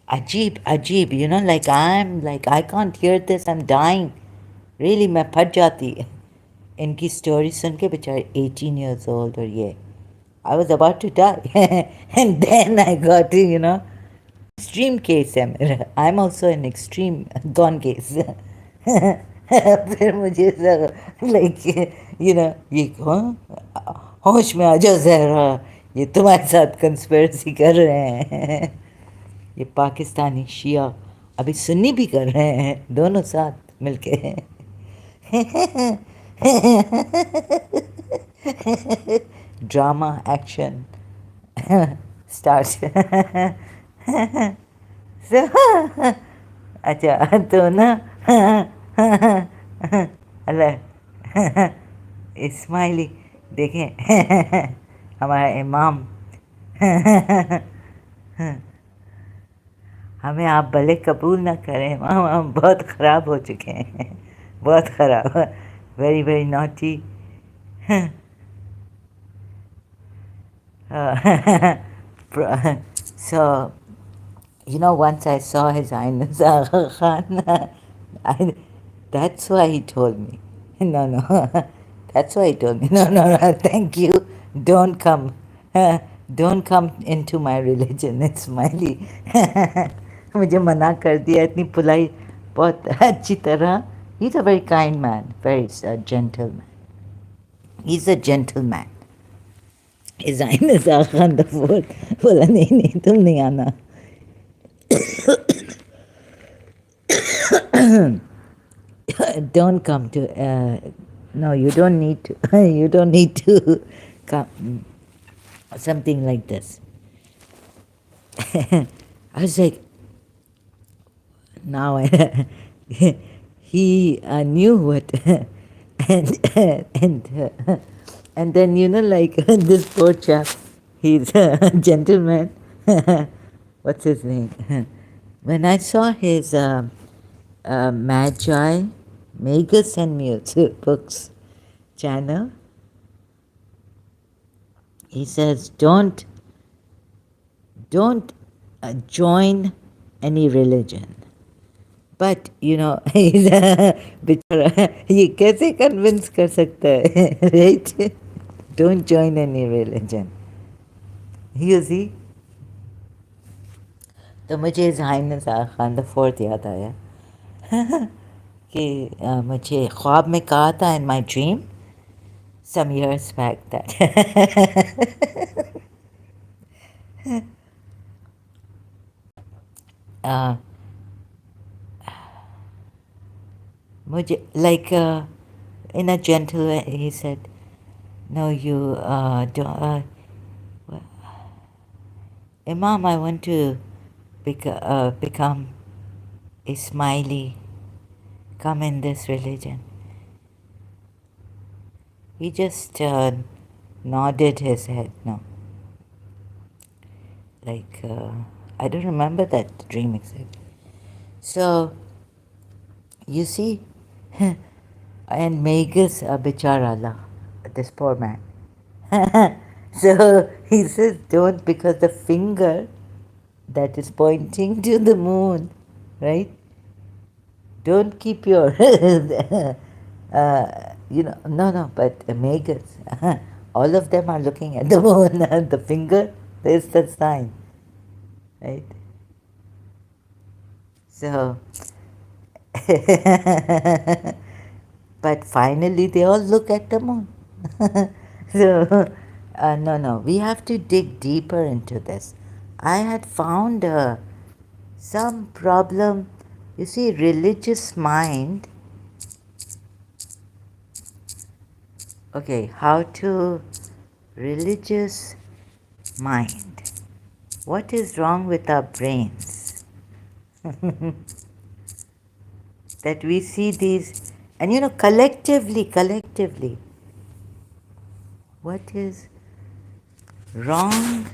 Ajib, like I can't hear this, I'm dying. Really मैं फट जाती इनकी story सुन के बेचारे 18 years old और ये I was about to die and then I got to, extreme case है मेरा. I'm also an extreme gone case. फिर मुझे लाइक ये कौन होश में आ जाओ जहरा, ये तुम्हारे साथ कंस्पिरेसी कर रहे हैं. ये पाकिस्तानी शिया अभी सुन्नी भी कर रहे हैं दोनों साथ मिलके. Drama action start. अच्छा तो ना अल्लाह इस्माइली देखें हमारा इमाम. हमें आप भले कबूल ना करें इमाम, हम बहुत ख़राब हो चुके हैं, बहुत ख़राब. Very very naughty. So, once I saw His Highness Aga Khan, that's why he told me. No, no, that's why he told me. No, no, no, thank you. Don't come. Don't come into my religion. It's smiley. मुझे मना कर दिया इतनी पुलाई बहुत अच्छी तरह. He's a very kind man, very gentleman. He's a gentleman. His Highness Aga Khan the fourth बोला नहीं नहीं तुम नहीं आना. Don't come to. No, you don't need to. You don't need to come. Something like this. I was like, now he knew what, and then like this poor chap, he's a gentleman. What's his name? When I saw his Magi, Magus and Mutes books channel, he says, don't join any religion. But he's बेचारा ये कैसे convince कर सकता है, right? Don't join any religion. You see? तो मुझे His Highness Aga Khan the fourth याद आया कि मुझे ख्वाब में कहा था in my dream some years back that मुझे like in a gentle way he said, no, you don't, Imam, I want to become a smiley, come in this religion. He just nodded his head, no. Like, I don't remember that dream exactly. So, you see, and Magus Bicharala, this poor man. So he says, don't, because the finger that is pointing to the moon, right? Don't keep your, no, but Magus, all of them are looking at the moon, the finger, there's the sign, right? So, but finally they all look at the moon. So, no, we have to dig deeper into this. I had found some problem. You see, religious mind. Okay, how to religious mind. What is wrong with our brains? That we see these, and collectively, what is wrong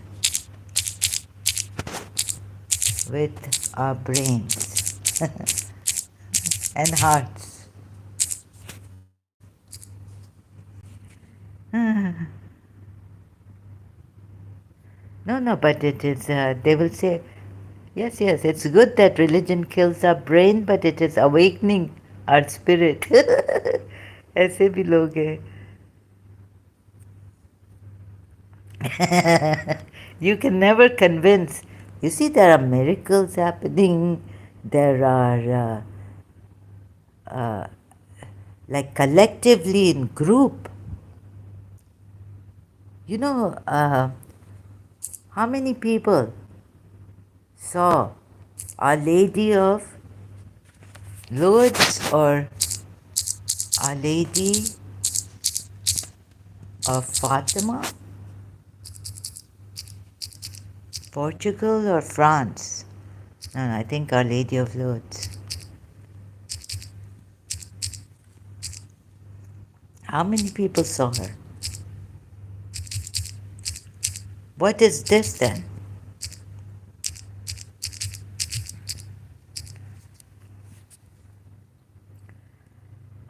with our brains and hearts? No, but it is, they will say, yes, it's good that religion kills our brain, but it is awakening our spirit. ऐसे भी लोग हैं. You can never convince. You see, there are miracles happening. There are like collectively in group. You know, how many people saw Our Lady of Lourdes or Our Lady of Fatima, Portugal or France? No, I think Our Lady of Lourdes. How many people saw her? What is this then?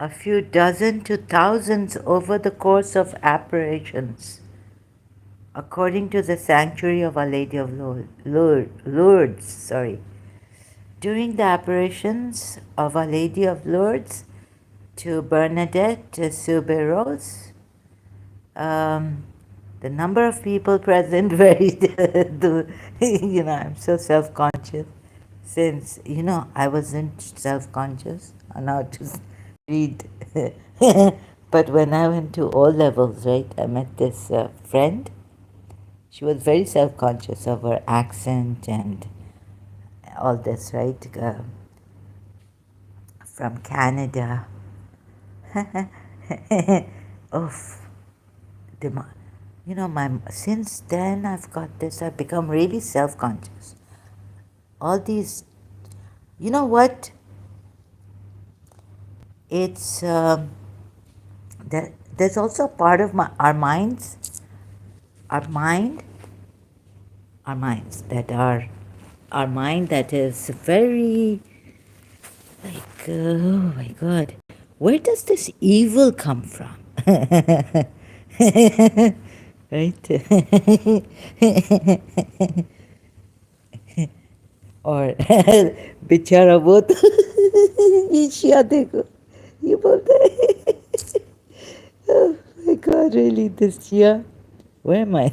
A few dozen to thousands over the course of apparitions, according to the sanctuary of Our Lady of Lourdes. Sorry. During the apparitions of Our Lady of Lourdes to Bernadette Soubirous, the number of people present varied. I'm so self-conscious since, I wasn't self-conscious. I now just read. But when I went to O levels, right, I met this friend. She was very self-conscious of her accent and all this, right, from Canada. Oof. Since then I've got this, I've become really self-conscious. All these, you know what? It's, there's also a part of our minds, our mind, our minds that are, our mind that is very, like, oh my God, where does this evil come from? Right? और बेचारा वो तो ये शिया देखो ये बोलता है. Oh my God, really, this Shia? Where am I?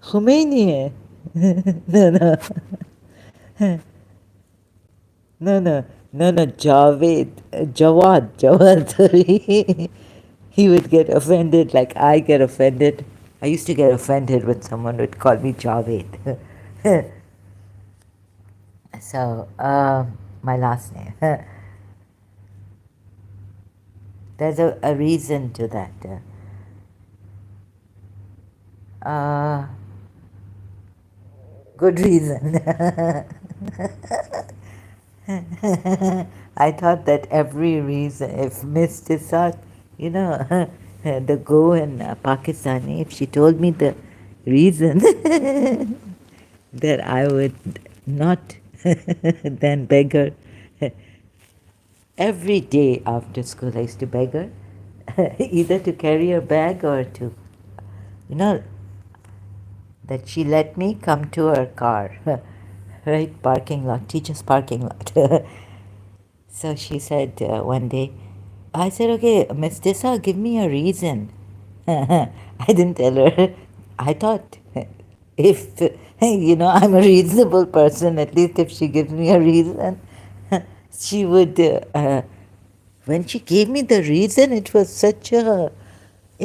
Khomeini hai. No, no. No, Jawad, sorry. He would get offended like I get offended. I used to get offended when someone would call me Javed. So, my last name. There's a reason to that. Good reason. I thought that every reason, if Miss Tisat, the Go in Pakistani, if she told me the reason, that I would not then beg her. Every day after school, I used to beg her, either to carry her bag or to, that she let me come to her car, right, parking lot, teacher's parking lot. So she said one day, I said, okay, Miss Tissa, give me a reason. I didn't tell her. I thought if, I'm a reasonable person, at least if she gives me a reason, she would, when she gave me the reason, it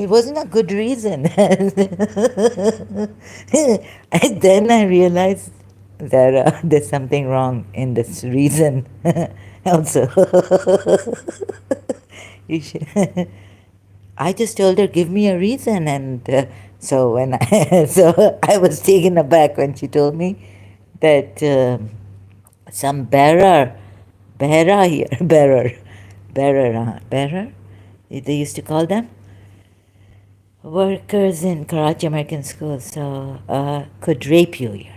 wasn't a good reason. And then I realized that there's something wrong in this reason also. You should, I just told her, give me a reason. And so I was taken aback when she told me that some bearer here, bearer, they used to call them, workers in Karachi American schools, so could rape you here.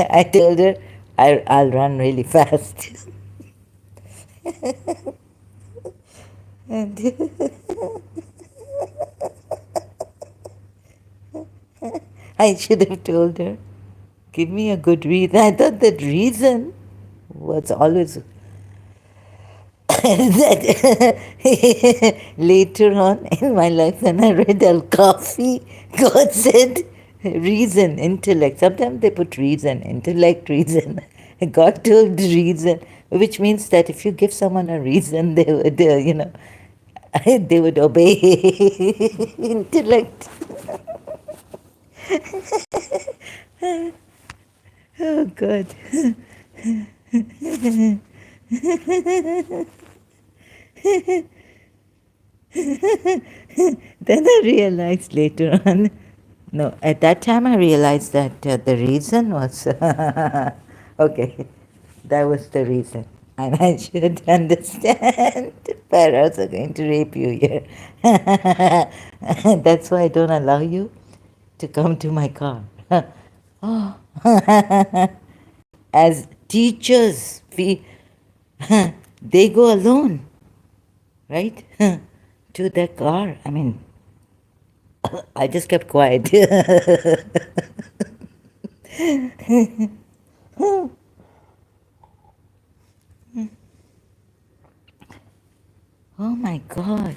I told her I'll run really fast. And I should have told her, Give me a good reason. I thought that reason was always that later on in my life when I read Al Kafi, God said reason, intellect. Sometimes they put reason, intellect, reason. God told reason, which means that if you give someone a reason, they would, they would obey. Intellect. Oh, God. Then I realized later on, no, at that time I realized that the reason was, okay, that was the reason. And I should understand. Parents are going to rape you here. That's why I don't allow you to come to my car. Oh. As teachers, they go alone, right? To their car. I mean, I just kept quiet. Oh my God.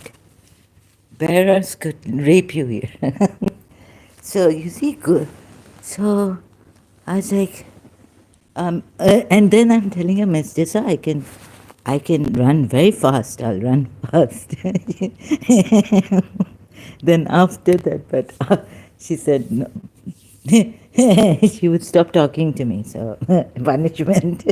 Bearers could rape you here. So you see, good. So I was like, and then I'm telling her, Miss Dissa, I can run very fast. I'll run fast. Then after that, but she said no. She would stop talking to me. So punishment.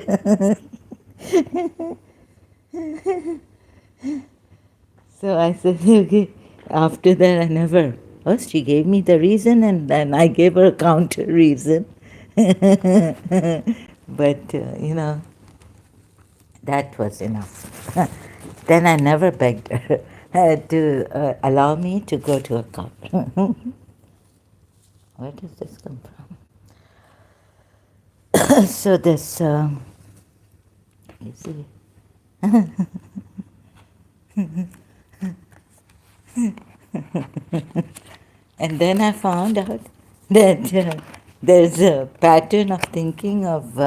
So I said, okay. After that, I never. First, she gave me the reason, and then I gave her a counter reason. But, that was enough. Then I never begged her to allow me to go to a car. Where does this come from? So this, you see. And then I found out that there's a pattern of thinking of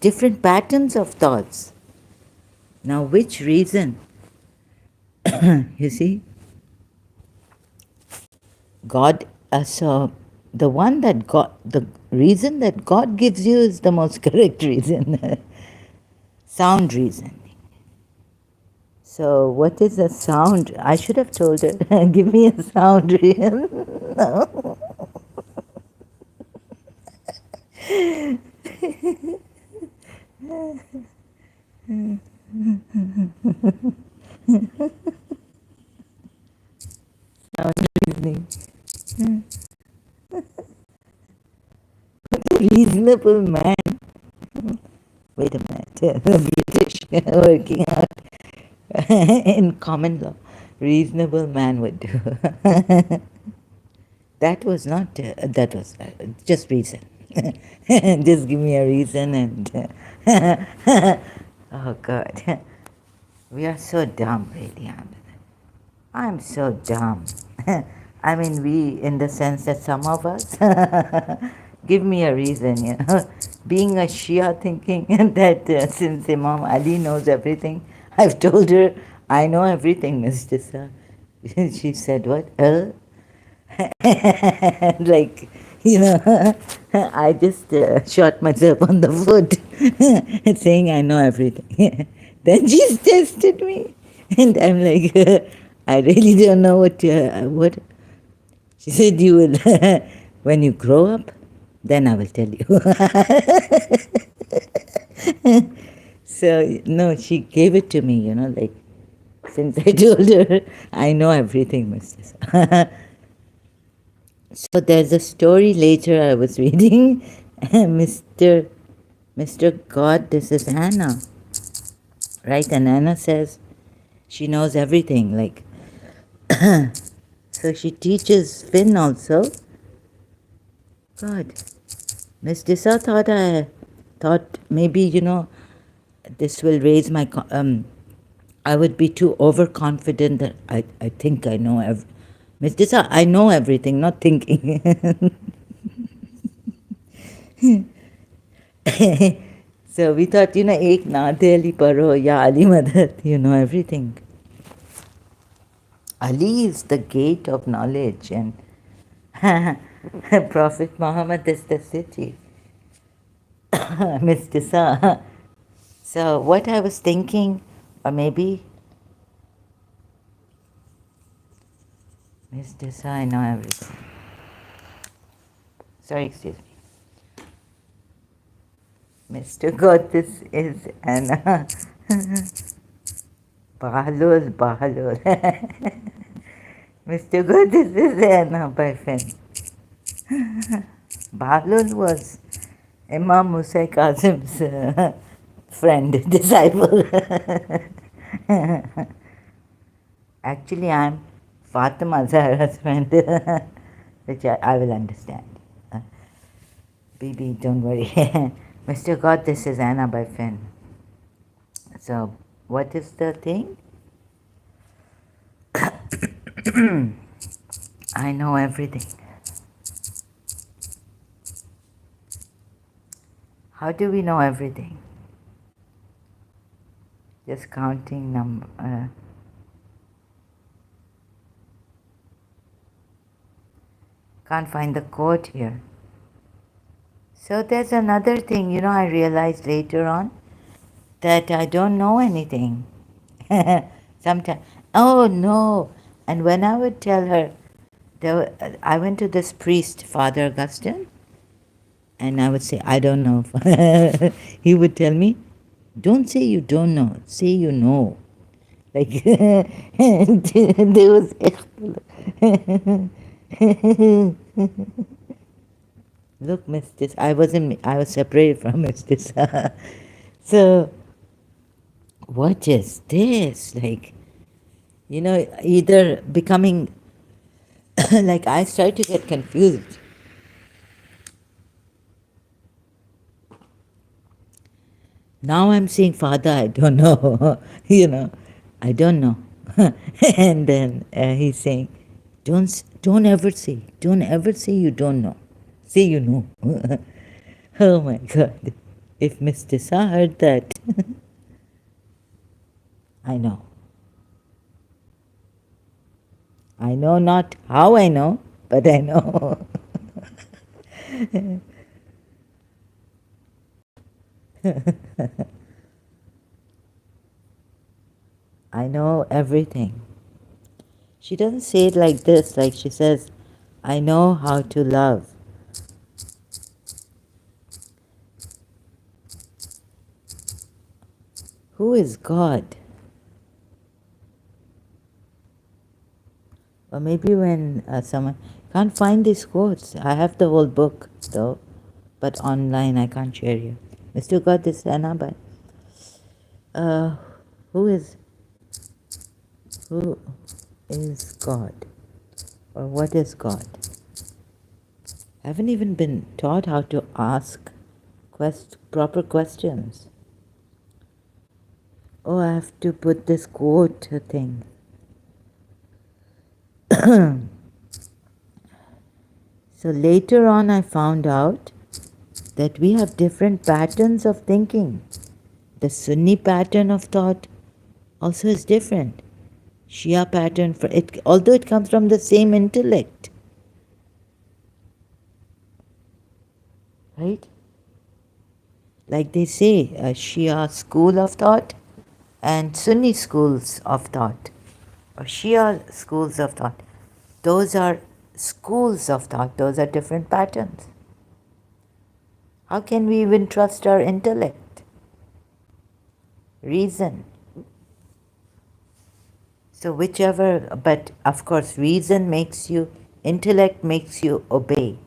different patterns of thoughts. Now, which reason? You see, God, so the reason that God gives you is the most correct reason, sound reason. So, what is a sound? I should have told her, give me a sound reason. No. Sound reasoning. Reasonable man. Wait a minute. The British working out in common law. Reasonable man would do. That was not, that was just reason. Just give me a reason and, oh God. We are so dumb, really. I'm so dumb. I mean, we, in the sense that some of us, give me a reason, Being a Shia, thinking that since Imam Ali knows everything, I've told her, I know everything, Mr. Sir. She said, what? Like, I just shot myself on the foot, saying I know everything. Then she tested me, and I'm like, I really don't know what. She said, you will, when you grow up, then I will tell you. So, no, she gave it to me, like, since I told her, I know everything, Mr. So there's a story later I was reading, Mr. God, this is Anna, right? And Anna says she knows everything, like, so she teaches Finn also. God, Miss Dissa thought maybe, this will raise my, I would be too overconfident that I think I know Miss Dissa, I know everything, not thinking. So we thought, ek naate Ali paro, ya Ali Madad, everything. Ali is the gate of knowledge, and Prophet Muhammad is the city. Mr. Sa. So what I was thinking, or maybe Mr. Sa, I know everything. Sorry, excuse me. Mr. God, this is Anna. Bahalul, Bahalul. Mr. God, this is Anna by Finn. Bahalul was Imam Musa Kazim's friend, disciple. Actually, I'm Fatima Zahra's friend, which I will understand. Bibi, don't worry. Mr. God, this is Anna by Finn. So, what is the thing? I know everything. How do we know everything? Just counting number. Can't find the quote here. So there's another thing, I realized later on that I don't know anything. Sometimes, oh no. And when I would tell her, I went to this priest, Father Augustine, and I would say, I don't know. He would tell me, don't say you don't know, say you know. Like, there was. Look, Mr. I was separated from Mr. So, what is this? Like, either becoming, like, I start to get confused. Now I'm saying, Father, I don't know. I don't know. And then he's saying, don't ever say you don't know. Say you know. Oh my God. If Mr. Sa heard that, I know. I know not how I know, but I know. I know everything. She doesn't say it like this, like she says, I know how to love. Who is God? Or maybe when someone can't find these quotes. I have the whole book though, but online I can't share you. I still got this Anna, but who is God? Or what is God? I haven't even been taught how to ask proper questions. Oh, I have to put this quote thing. So later on I found out that we have different patterns of thinking. The Sunni pattern of thought also is different. Shia pattern, although it comes from the same intellect. Right? Like they say, a Shia school of thought and Sunni schools of thought, or Shia schools of thought. Those are schools of thought, those are different patterns. How can we even trust our intellect? Reason. So whichever, but of course reason makes you, intellect makes you obey.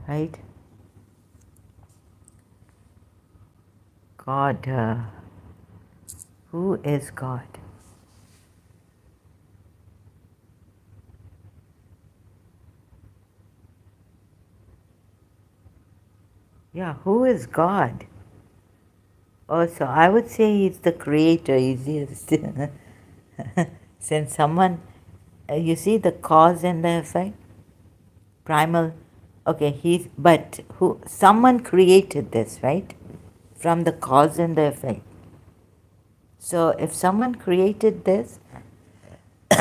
Right? God, who is God? Yeah, who is God? Also, I would say he's the creator, easiest. Since someone, you see the cause and the effect? Primal Okay, but someone created this, right? From the cause and the effect. So if someone created this,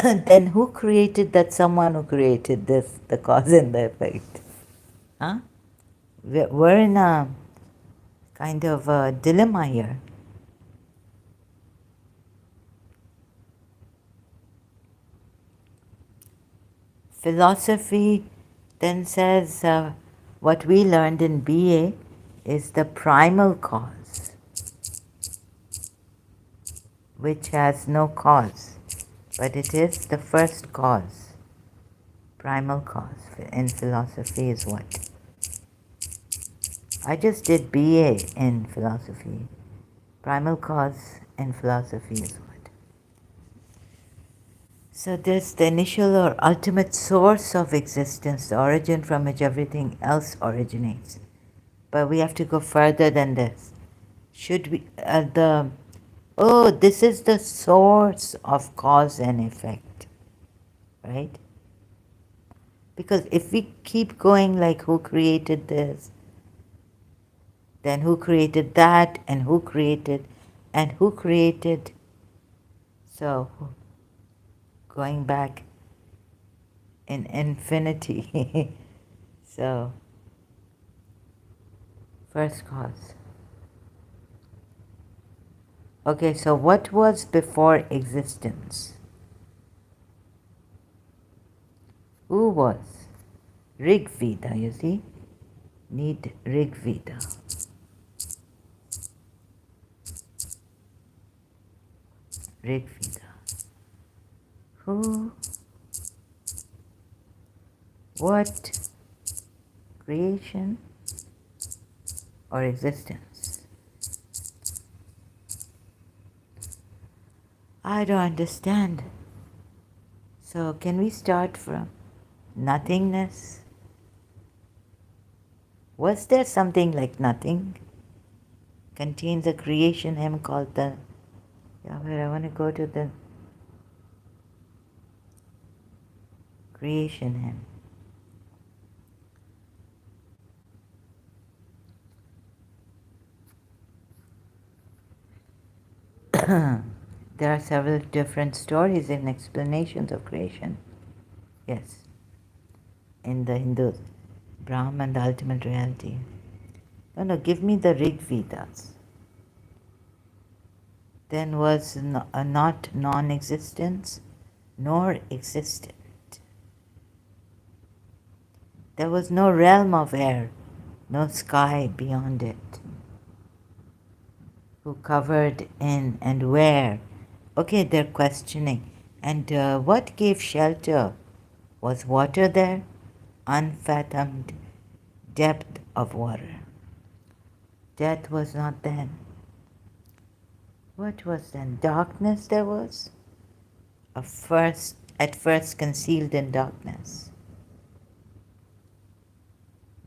then who created that someone who created this, the cause and the effect? Huh? We're in a kind of a dilemma here. Philosophy then says what we learned in BA is the primal cause, which has no cause, but it is the first cause. Primal cause in philosophy is what? I just did BA in philosophy. Primal cause in philosophy is what? So there's the initial or ultimate source of existence, the origin from which everything else originates. But we have to go further than this. Should we, this is the source of cause and effect, right? Because if we keep going like who created this, then who created that, and who created, so going back in infinity. So, first cause. Okay, so what was before existence? Who was? Rig Veda, you see? Need Rig Veda. Rig Veda. Who? What? Creation or existence? I don't understand. So, can we start from nothingness? Was there something like nothing? Contains a creation hymn called the. Yeah, wait, I want to go to the creation hymn. There are several different stories and explanations of creation. Yes, in the Hindus, Brahman, the ultimate reality. No, give me the Rig Vedas. Then was not non-existence, nor existent. There was no realm of air, no sky beyond it. Who covered in and where? Okay, they're questioning. And what gave shelter? Was water there? Unfathomed depth of water. Death was not then. What was then? Darkness there was? At first concealed in darkness.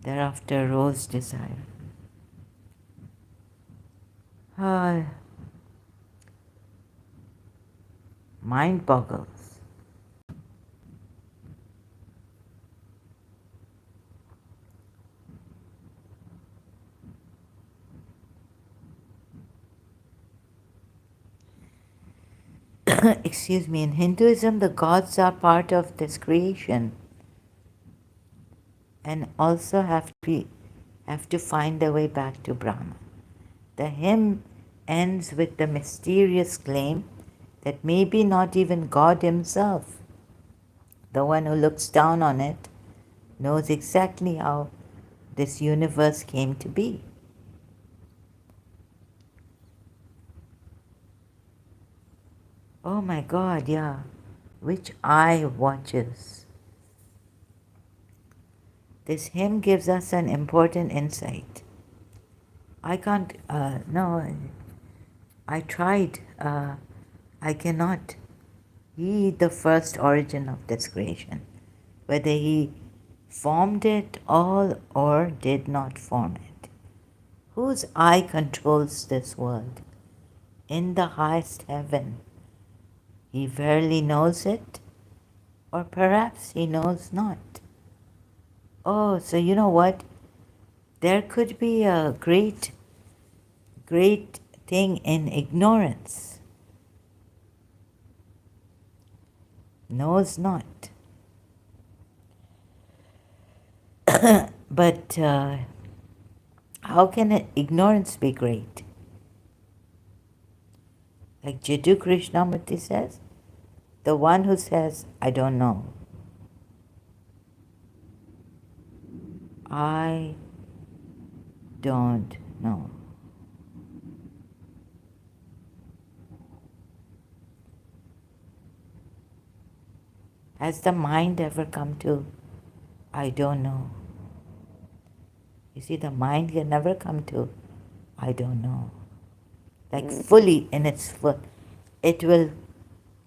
Thereafter rose desire. Ah, mind boggles. Excuse me, in Hinduism, the gods are part of this creation and also have to find their way back to Brahma. The hymn ends with the mysterious claim that maybe not even God himself, the one who looks down on it, knows exactly how this universe came to be. Oh my God, yeah. Which eye watches? This hymn gives us an important insight. I can't, no, I tried, I cannot. He, the first origin of this creation, whether he formed it all or did not form it. Whose eye controls this world? In the highest heaven, he verily knows it, or perhaps he knows not. Oh, so you know what? There could be a great thing in ignorance. Knows not. But how can ignorance be great? Like Jiddu Krishnamurti says, the one who says, I don't know. I don't know. Has the mind ever come to, I don't know? You see, the mind can never come to, I don't know. Like fully in its full. It will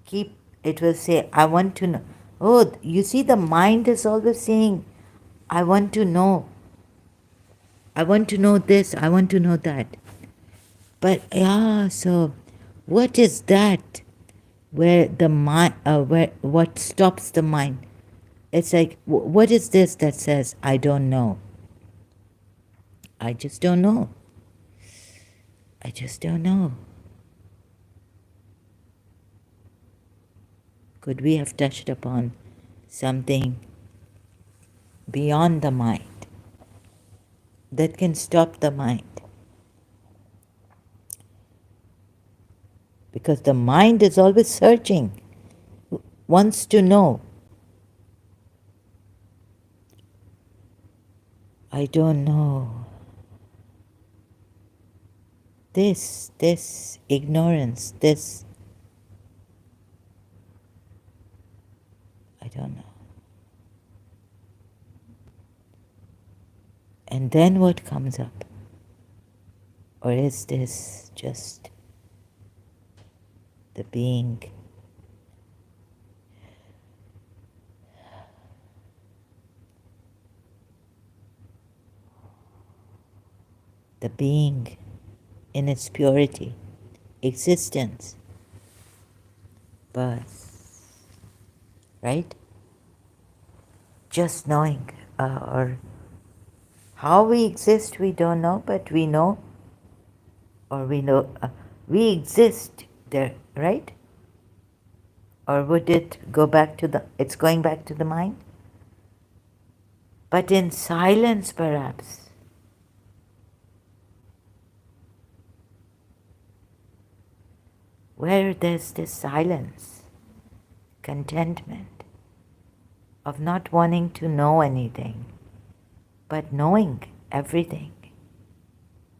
keep, it will say, I want to know. Oh, you see, the mind is always saying, I want to know. I want to know this, I want to know that. But yeah, so what is that where the mind, where what stops the mind? It's like, what is this that says, I don't know? I just don't know. I just don't know. Could we have touched upon something beyond the mind that can stop the mind? Because the mind is always searching, wants to know. I don't know. This ignorance, this, I don't know. And then what comes up? Or is this just the being? The being in its purity, existence, birth, right? Just knowing, or how we exist, we don't know, but we know, or we know, we exist there, right? Or would it go back to it's going back to the mind? But in silence, perhaps. Where there's this silence, contentment of not wanting to know anything, but knowing everything.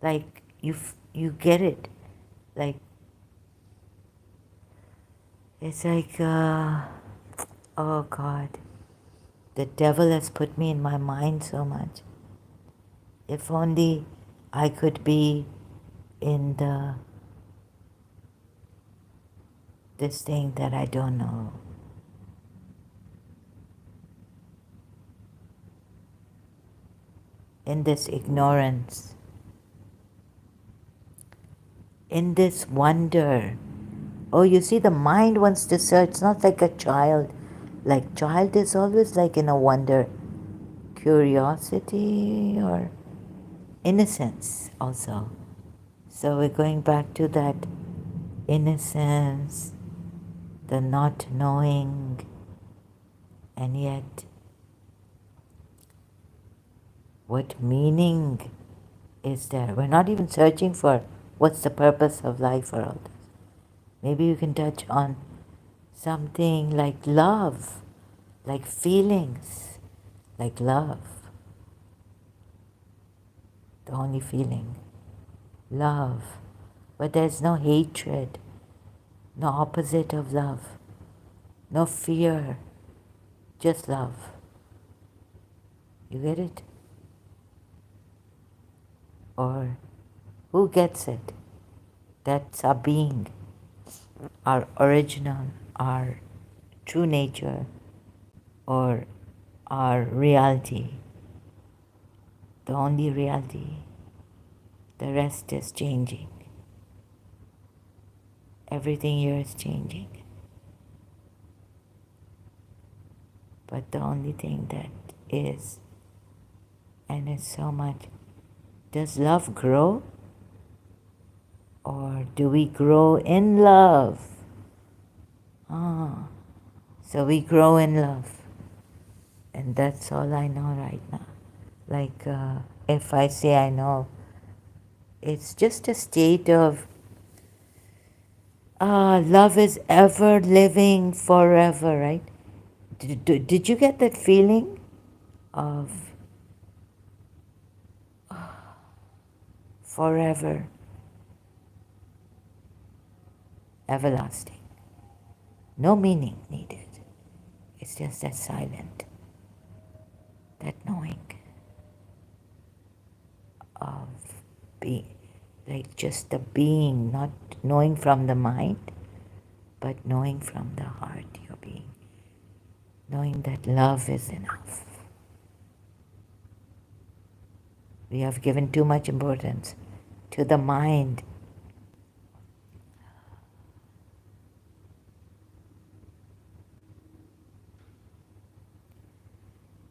Like you get it. Like, it's like, oh God, the devil has put me in my mind so much. If only I could be in this thing that I don't know. In this ignorance, in this wonder. Oh, you see, the mind wants to search. It's not like a child. Like child is always like in a wonder, curiosity or innocence also. So we're going back to that innocence, the not knowing, and yet what meaning is there? We're not even searching for what's the purpose of life or all this. Maybe you can touch on something like love, like feelings, like love. The only feeling, love. But there's no hatred, no opposite of love, no fear, just love. You get it? Or who gets it? That's our being, our original, our true nature, or our reality, the only reality. The rest is changing. Everything here is changing. But the only thing that is And it's so much. Does love grow? Or do we grow in love? Ah, so we grow in love. And that's all I know right now. Like, if I say I know, it's just a state of love is ever living forever, right? Did you get that feeling of forever, everlasting? No meaning needed. It's just that silent, that knowing of being, like just the being, not knowing from the mind, but knowing from the heart, your being. Knowing that love is enough. We have given too much importance to the mind.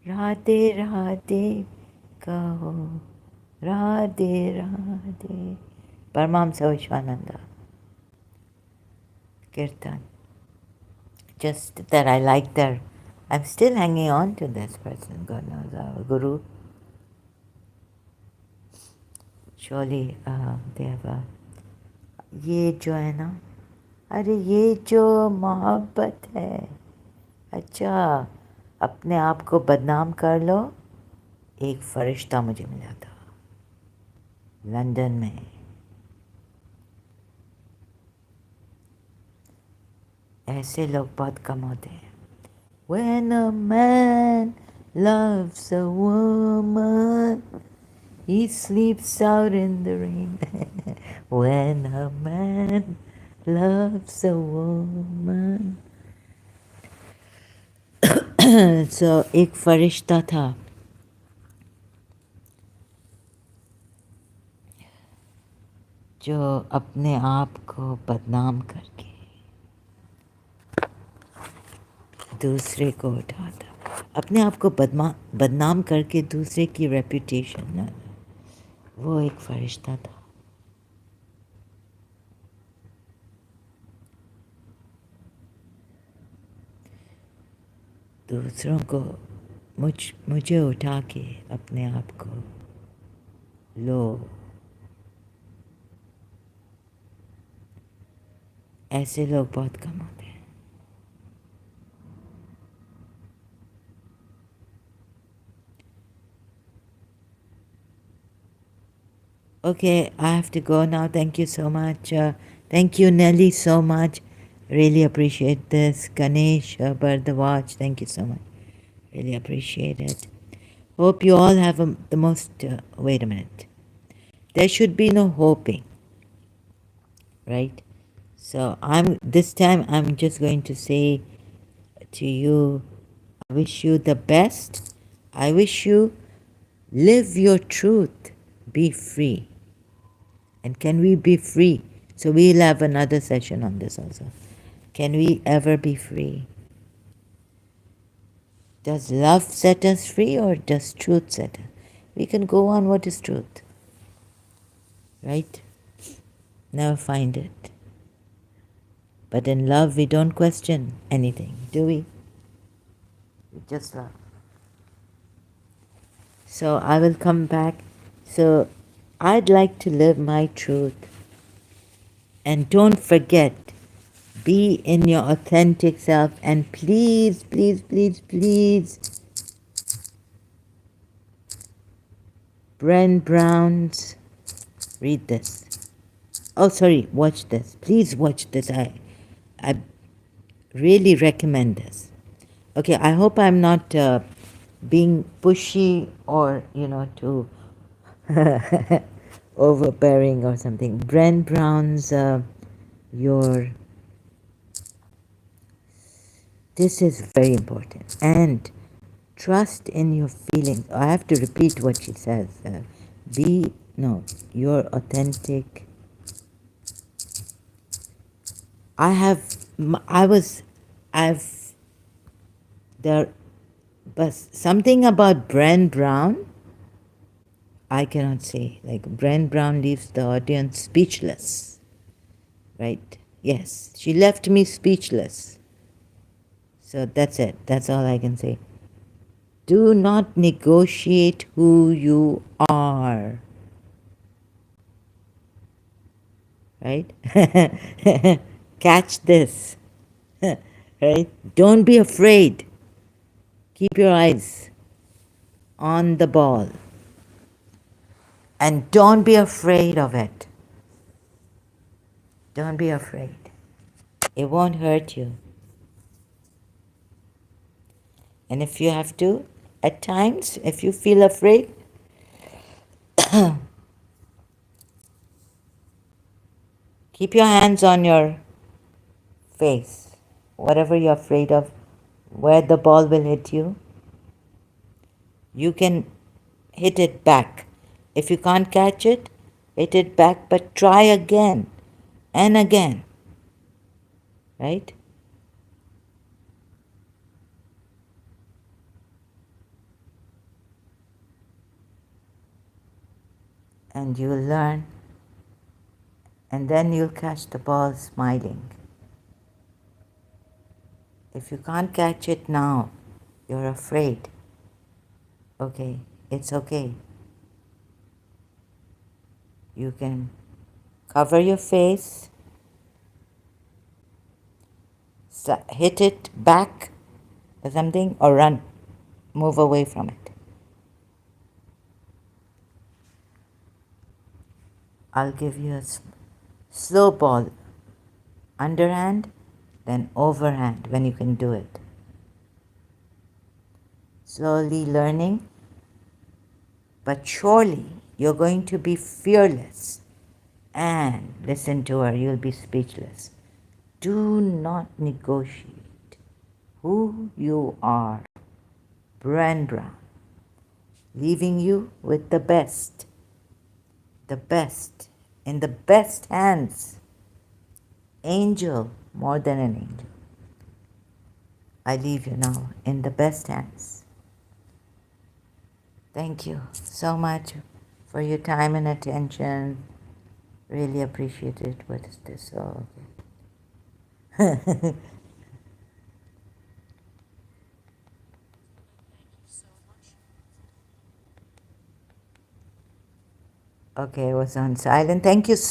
Radhe Radhe Kaho, Radhe Radhe. Paramahamsa Vishwananda, Kirtan. Just that I like their, I'm still hanging on to this person, God knows, our Guru. Surely they have a, ये जो है ना, अरे ये जो मोहब्बत है, अच्छा अपने आप को बदनाम कर लो. एक फरिश्ता मुझे मिला था लंदन में. ऐसे लोग बहुत कम होते हैं. When a man loves a woman, he sleeps out in the rain. When a man loves a woman. So एक फरिश्ता था जो अपने आप को बदनाम करके दूसरे को उठाता, अपने आप को बदनाम करके दूसरे की रेपुटेशन, वो एक फरिश्ता था. दूसरों को मुझे उठा के अपने आप को लो. ऐसे लोग बहुत कम होते हैं. Okay, I have to go now. Thank you so much. Thank you, Nelly, so much. Really appreciate this. Ganesh, Bardawaj, thank you so much. Really appreciate it. Hope you all have the most... wait a minute. There should be no hoping, right? So this time I'm just going to say to you, I wish you the best. I wish you live your truth. Be free. And can we be free? So we'll have another session on this also. Can we ever be free? Does love set us free or does truth set us? We can go on what is truth. Right? Never find it. But in love we don't question anything, do we? We just love. So I will come back. So I'd like to live my truth. And don't forget, be in your authentic self, and please, please, please, please, Bren Brown's, read this. Oh, sorry, watch this. Please watch this. I really recommend this. Okay, I hope I'm not being pushy or, too overbearing or something. Bren Brown's, this is very important. And trust in your feelings. I have to repeat what she says. Your authentic. There was something about Bren Brown. I cannot say. Like Bren Brown leaves the audience speechless, right? Yes, she left me speechless. So that's it. That's all I can say. Do not negotiate who you are, right? Catch this, right? Don't be afraid. Keep your eyes on the ball. And don't be afraid of it. Don't be afraid. It won't hurt you. And if you have to, at times, if you feel afraid, keep your hands on your face. Whatever you're afraid of, where the ball will hit you, you can hit it back. If you can't catch it, hit it back, but try again and again, right? And you'll learn, and then you'll catch the ball smiling. If you can't catch it now, you're afraid. Okay, it's okay. You can cover your face, hit it back or something, or run, move away from it. I'll give you a slow ball, underhand, then overhand when you can do it. Slowly learning, but surely you're going to be fearless. And listen to her, you'll be speechless. Do not negotiate who you are. Bren Brown, leaving you with the best in the best hands. Angel, more than an angel. I leave you now in the best hands. Thank you so much for your time and attention. Really appreciate it. What is this? Oh, okay. Okay, I was on silent. Thank you so